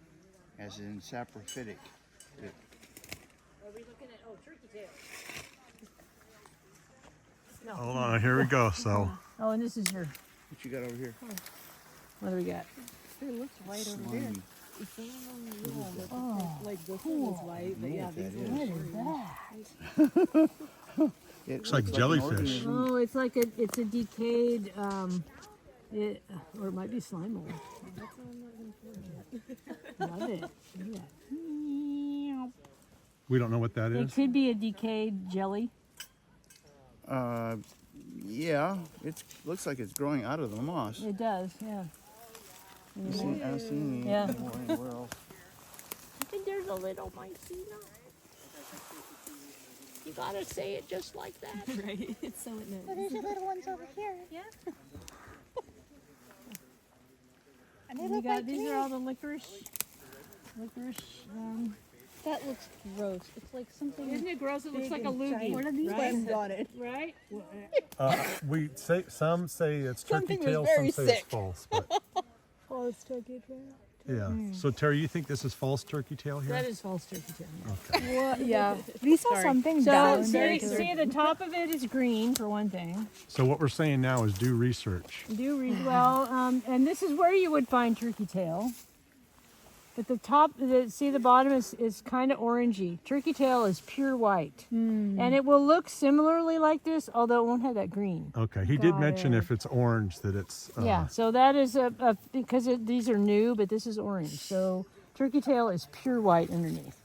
as in saprophytic. Are we looking at turkey tail? Hold on. Here we go. So Oh, and this is your, What you got over here? what do we got? It looks white over there. Slimy. Oh, Like this one is white, but yeah, these what is that? It Looks like an jellyfish. organism. Oh, it's like it's a decayed, or it might be slime mold. Love it. Look at that. We don't know what that It is. could be a decayed jelly. Yeah, it looks like it's growing out of the moss. It does, yeah. I haven't seen Yeah. anywhere else. I think there's a little mycena. You gotta say it just like that. right. It's so it knows. Well, there's your little ones over here. Yeah. And they You look got, like these trees. are all the licorice, That looks gross. It's like something. isn't it gross? It looks big like a and loogie. giant. One of these right? ones got it. Right? We say some say it's turkey Something was tail, very some say sick. it's false. But Oh, it's turkey tail. yeah. So Terry, you think this is false turkey tail here? That is false turkey tail. Well, yeah. We saw something So down see the top of it is green for one thing. So what we're saying now is do research. Do read well, and this is where you would find turkey tail. But the top, see the bottom is kind of orangey. Turkey tail is pure white, and it will look similarly like this, although it won't have that green. Okay. He did Got mention it. if it's orange that it's. Yeah, so that is because these are new, but this is orange. So turkey tail is pure white underneath,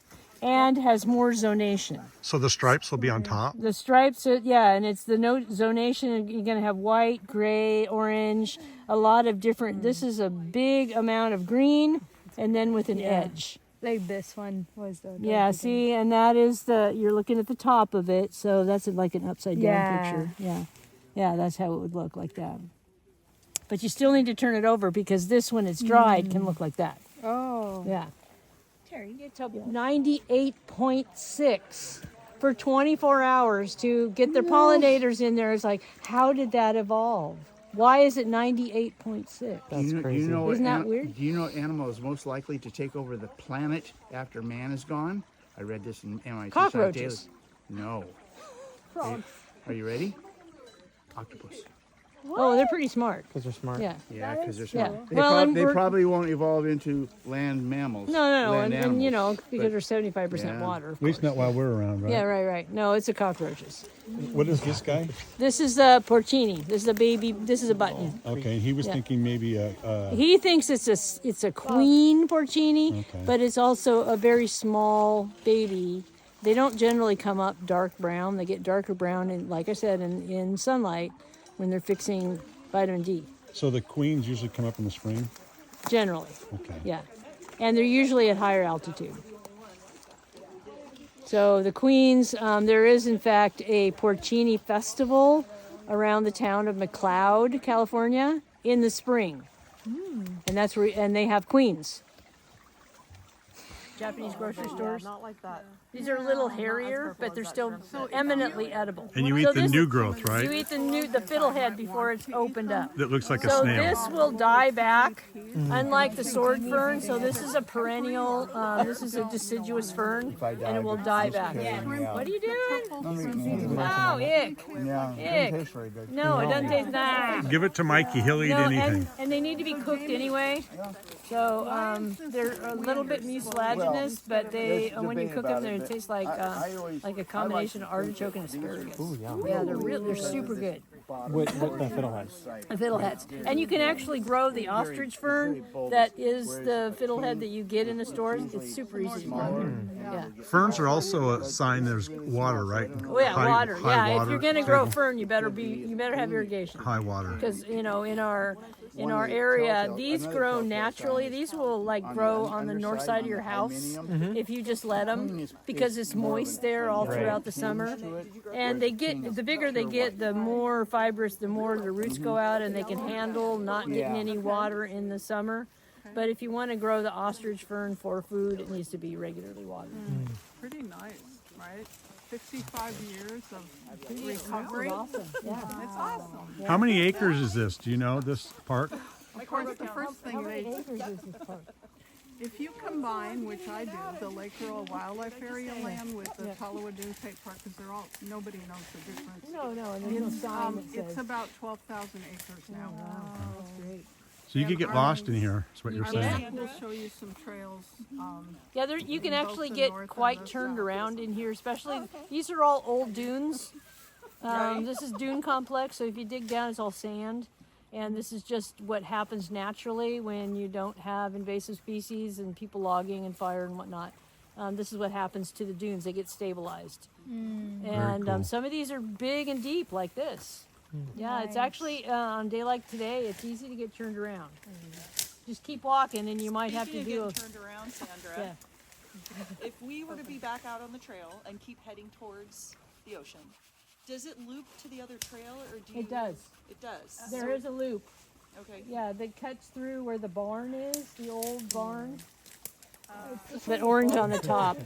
and has more zonation. So the stripes will be on top. The stripes, and it's the zonation. You're going to have white, gray, orange, a lot of different. This is a big amount of green, and then with an edge. Like this one was the. Yeah, see, and that is you're looking at the top of it, so that's like an upside down Yeah. picture. Yeah. Yeah, that's how it would look like that. But you still need to turn it over because this, when it's dried, can look like that. Oh. Yeah. Terry, it's up 98.6 for 24 hours to get their pollinators in there. It's like, how did that evolve? Why is it 98.6? That's crazy. Isn't that weird? Do you know what animal is most likely to take over the planet after man is gone? I read this in MIT Cockroaches. Science Daily. No. Are you ready? Octopus. Oh, they're pretty smart. Because they're smart. Yeah. Yeah, because they're Yeah. smart. Well, and They we're- probably won't evolve into land mammals. No, land and you know, animals. because they're 75% yeah. water. Of At least course. not while we're around, right? Yeah, right. No, it's a cockroaches. What is this guy? This is a porcini. This is a baby. This is a button. Okay, he was Yeah. thinking maybe a. He thinks it's a queen porcini, Okay. but it's also a very small baby. They don't generally come up dark brown. They get darker brown, and like I said, in sunlight when they're fixing vitamin D. So the queens usually come up in the spring. Generally, Okay. yeah, and they're usually at higher altitude. So the queens, there is in fact a porcini festival around the town of McLeod, California, in the spring, and that's where they have queens. Japanese grocery stores. Not like that. These are a little hairier, but they're still eminently edible. And you eat So the this- new growth, right? You eat the fiddlehead before it's opened up. That looks like a So snail. this will die back, unlike the sword fern. So this is a perennial. This is a deciduous fern, and it will die back. What are you doing? Oh, ick! Yeah, Ick. tastes very good. No, it doesn't taste. Nah. Give it to Mikey. He'll eat No, anything. and they need to be cooked anyway. So they're a little bit mucilaginous, but they when you cook them, they taste like a combination of artichoke and asparagus. Ooh, yeah. Yeah, they're super good. With the fiddleheads. The fiddleheads, and you can actually grow the ostrich fern that is the fiddlehead that you get in the stores. It's super easy to grow. Yeah. Ferns are also a sign there's water, right? Oh yeah, water. Yeah, if water you're gonna grow table. fern, you better have irrigation. High water. Because in our area, these grow naturally. These will grow on the north side of your house if you just let them, because it's moist there all throughout the summer. And the bigger they get, the more fibrous, the more the roots go out, and they can handle not getting any water in the summer. But if you want to grow the ostrich fern for food, it needs to be regularly watered. Pretty nice, right? 65 years of recovery. Awesome. Yeah. It's awesome. How many acres is this? Do you know this park? Of course, the first thing they If you combine, which I do, the Lake Rural Wildlife Area land with the Tolowa Dune State Park, because they're all, nobody knows the difference. No, and there's no sign that It's says. about 12,000 acres now. Wow, that's great. So you could get lost in here, is what you're Our saying. map will show you some trails. Yeah, you can both actually the get north and quite the turned south. around in here, especially these are all old dunes. This is dune complex, so if you dig down, it's all sand. And this is just what happens naturally when you don't have invasive species and people logging and fire and whatnot. This is what happens to the dunes. They get stabilized. And cool. some of these are big and deep like this. Yeah, it's actually, on a day like today, it's easy to get turned around. Just keep walking and you might have to Speaking do of a... getting turned around, Sandra, Yeah. if we were to be back out on the trail and keep heading towards the ocean, does it loop to the other trail, or do you? It does. It does. There is a loop. Okay. Yeah, that cuts through where the barn is, the old barn. That orange on the top.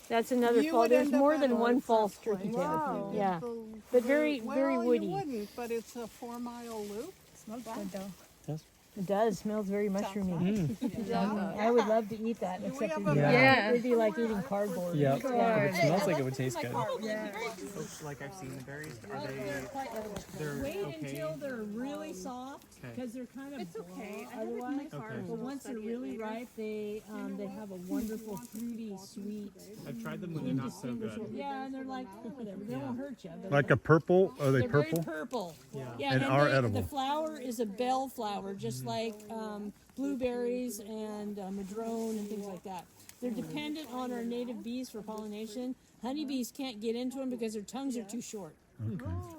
That's another You fall. would There's end up more at than a one false place. turkey Wow. tail. Yeah, but very Well, woody. you wouldn't, but it's a 4-mile loop. Smells good though. It does. Smells very mushroomy. Yeah. I would love to eat that, except have it'd be, a- Yeah. it'd be like eating cardboard. Yeah, but it smells like it would taste good. Like I've seen the berries. Are they're Wait okay? until they're really soft, because they're kind of okay. I blah have it in my otherwise. car. But once they're really ripe, they have a wonderful fruity, sweet, I've tried them when they're not so good. yeah, and they're like, oh, whatever, they won't hurt you. But Like a purple, are they they're purple? very purple. Yeah. Yeah, And are the edible. flower is a bell flower, just like blueberries and madrone and things like that. They're dependent on our native bees for pollination. Honeybees can't get into them because their tongues are too short.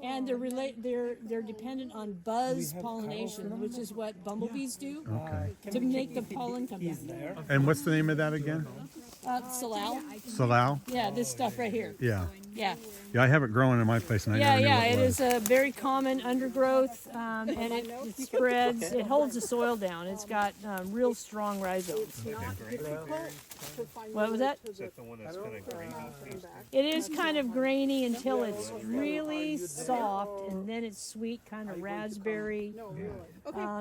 And they're dependent on buzz pollination, which is what bumblebees do to make the pollen come down. And what's the name of that again? Salal. Salal? Yeah, this stuff right here. Yeah. Yeah. Yeah, I have it growing in my place and I never knew what it it was. is a very common undergrowth, and it spreads. It holds the soil down. It's got real strong rhizomes. What was that? Is that the one that's kind of grainy? It is kind of grainy until it's really soft, and then it's sweet, kind of raspberry.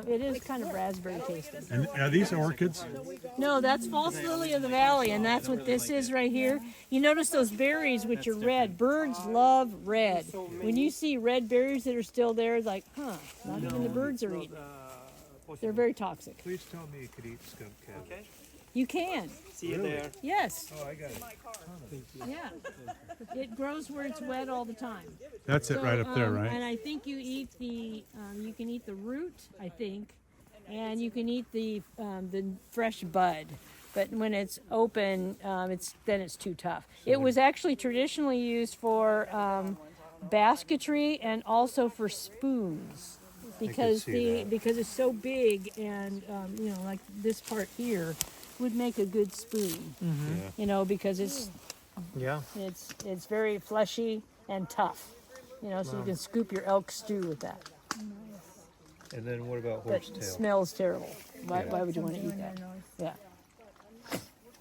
It is kind of raspberry tasting. And are these orchids? No, that's false lily of the valley, and that's what this is right here. You notice those berries, which are red. Birds love red. When you see red berries that are still there, it's like, not even the birds are eating. They're very toxic. Please tell me you could eat skunk cabbage. You can. See you there. Yes. Oh, I got it. Yeah. It grows where it's wet all the time. That's it right up there, And right? I think you eat you can eat the root, I think, and you can eat the fresh bud. But when it's open, it's too tough. It was actually traditionally used for basketry and also for spoons, because because it's so big, and like this part here would make a good spoon. Because it's very fleshy and tough. So you can scoop your elk stew with that. And then what about But horsetail? it smells terrible. Why would you want to eat that? Yeah.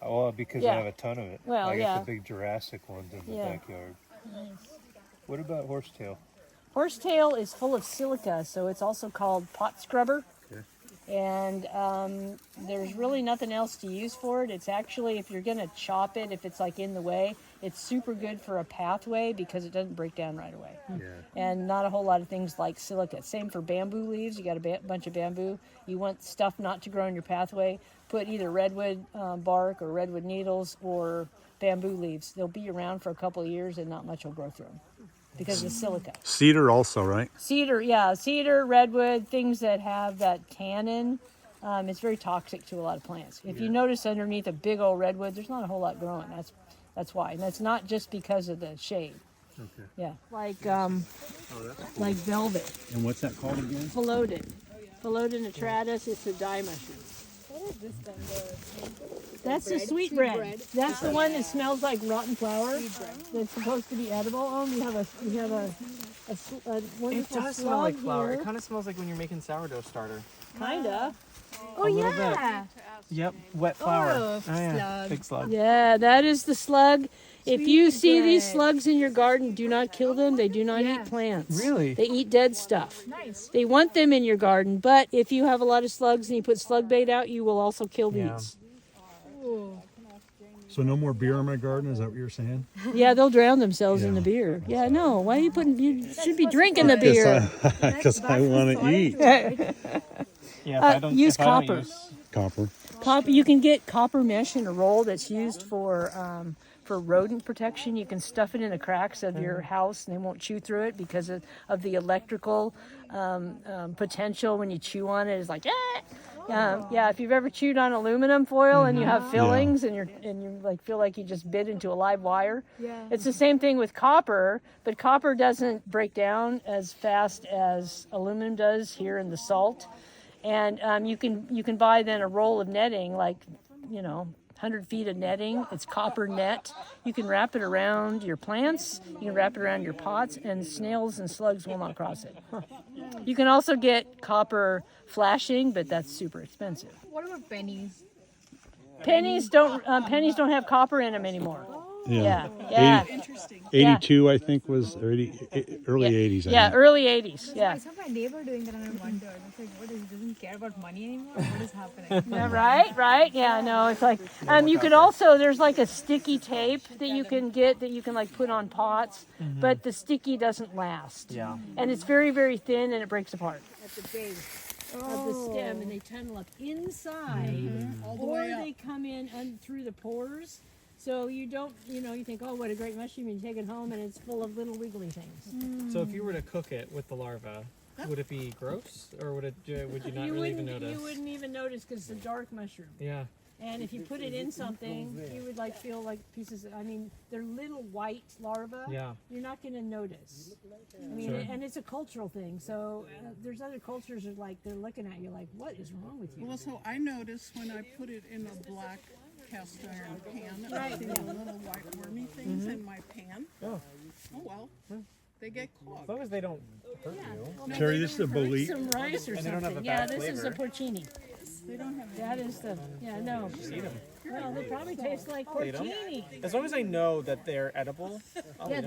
Oh, because Yeah. I have a ton of it. Well, I got yeah. the big Jurassic ones in the Yeah. backyard. What about horsetail? Horsetail is full of silica, so it's also called pot scrubber. Okay. And there's really nothing else to use for it. It's actually, if you're going to chop it, if it's like in the way, it's super good for a pathway because it doesn't break down right away. Yeah. And not a whole lot of things like silica. Same for bamboo leaves. You got a bunch of bamboo. You want stuff not to grow in your pathway, put either redwood bark or redwood needles or bamboo leaves. They'll be around for a couple of years and not much will grow through them because of the silica. Cedar also, right? Cedar, redwood, things that have that tannin. It's very toxic to a lot of plants. If you notice underneath a big old redwood, there's not a whole lot growing. That's why, and that's not just because of the shade. Okay. Yeah, like velvet. And what's that called again? Philodon atratus. It's a dye mushroom. What is this then? That's the sweet bread. That's the one that smells like rotten flour. That's supposed to be edible. Oh, we have a wonderful It does smell like slug flour. here. It kind of smells like when you're making sourdough starter. Kinda. Oh little yeah. Yep, wet flour. Oh, slug. Big slug. Yeah, that is the slug. If you see these slugs in your garden, do not kill them. They do not eat plants. Really? They eat dead stuff. Nice. They want them in your garden, but if you have a lot of slugs and you put slug bait out, you will also kill Yeah. these. So no more beer in my garden, is that what you're saying? Yeah, they'll drown themselves in Yeah. the beer. Yeah, no. Why are you putting? You should be drinking the beer. Because I want to eat. Yeah, if I don't Use if I don't copper. use- Copper. Copper. You can get copper mesh in a roll that's used for rodent protection. You can stuff it in the cracks of your house, and they won't chew through it because of the electrical potential when you chew on it. It's like yeah. If you've ever chewed on aluminum foil and you have fillings and you like feel like you just bit into a live wire, it's the same thing with copper. But copper doesn't break down as fast as aluminum does here in the salt. And you can buy then a roll of netting, like 100 feet of netting. It's copper net. You can wrap it around your plants. You can wrap it around your pots, and snails and slugs will not cross it. You can also get copper flashing, but that's super expensive. What about pennies? Pennies don't have copper in them anymore. Yeah. Yeah. Interesting. 82, I think, was early 80s. I Yeah, think. early 80s. Yeah. I saw my neighbor doing that and I wondered. It's like, what is, he doesn't care about money anymore? What is happening? Yeah, right. Yeah, no, it's like you can also there's like a sticky tape that you can get that you can like put on pots, but the sticky doesn't last. Yeah. And it's very, very thin and it breaks apart at the base of the stem, and they tunnel up inside, or they come in through the pores. So you don't, you think, oh, what a great mushroom, you take it home and it's full of little wiggly things. So if you were to cook it with the larva, would it be gross, or would you not really even notice? You wouldn't even notice because it's a dark mushroom. Yeah. And if you put it in something, you would like feel like pieces. They're little white larvae. Yeah. You're not going to notice. Sure. And it's a cultural thing. So there's other cultures that they're looking at you like, what is wrong with you? Well, so I noticed when I put it in a black cast iron pan, I see the little white wormy things in my pan. Oh. Oh well, they get As cooked. long as they don't hurt you. Terry, this is a bolete. Some rice or And they don't have something. a Yeah, bad this is a flavor. porcini. They don't have That is the, no. Eat them. Well, they probably taste like Eat 'em. porcini. As long as I know that they're edible, I'll eat 'em.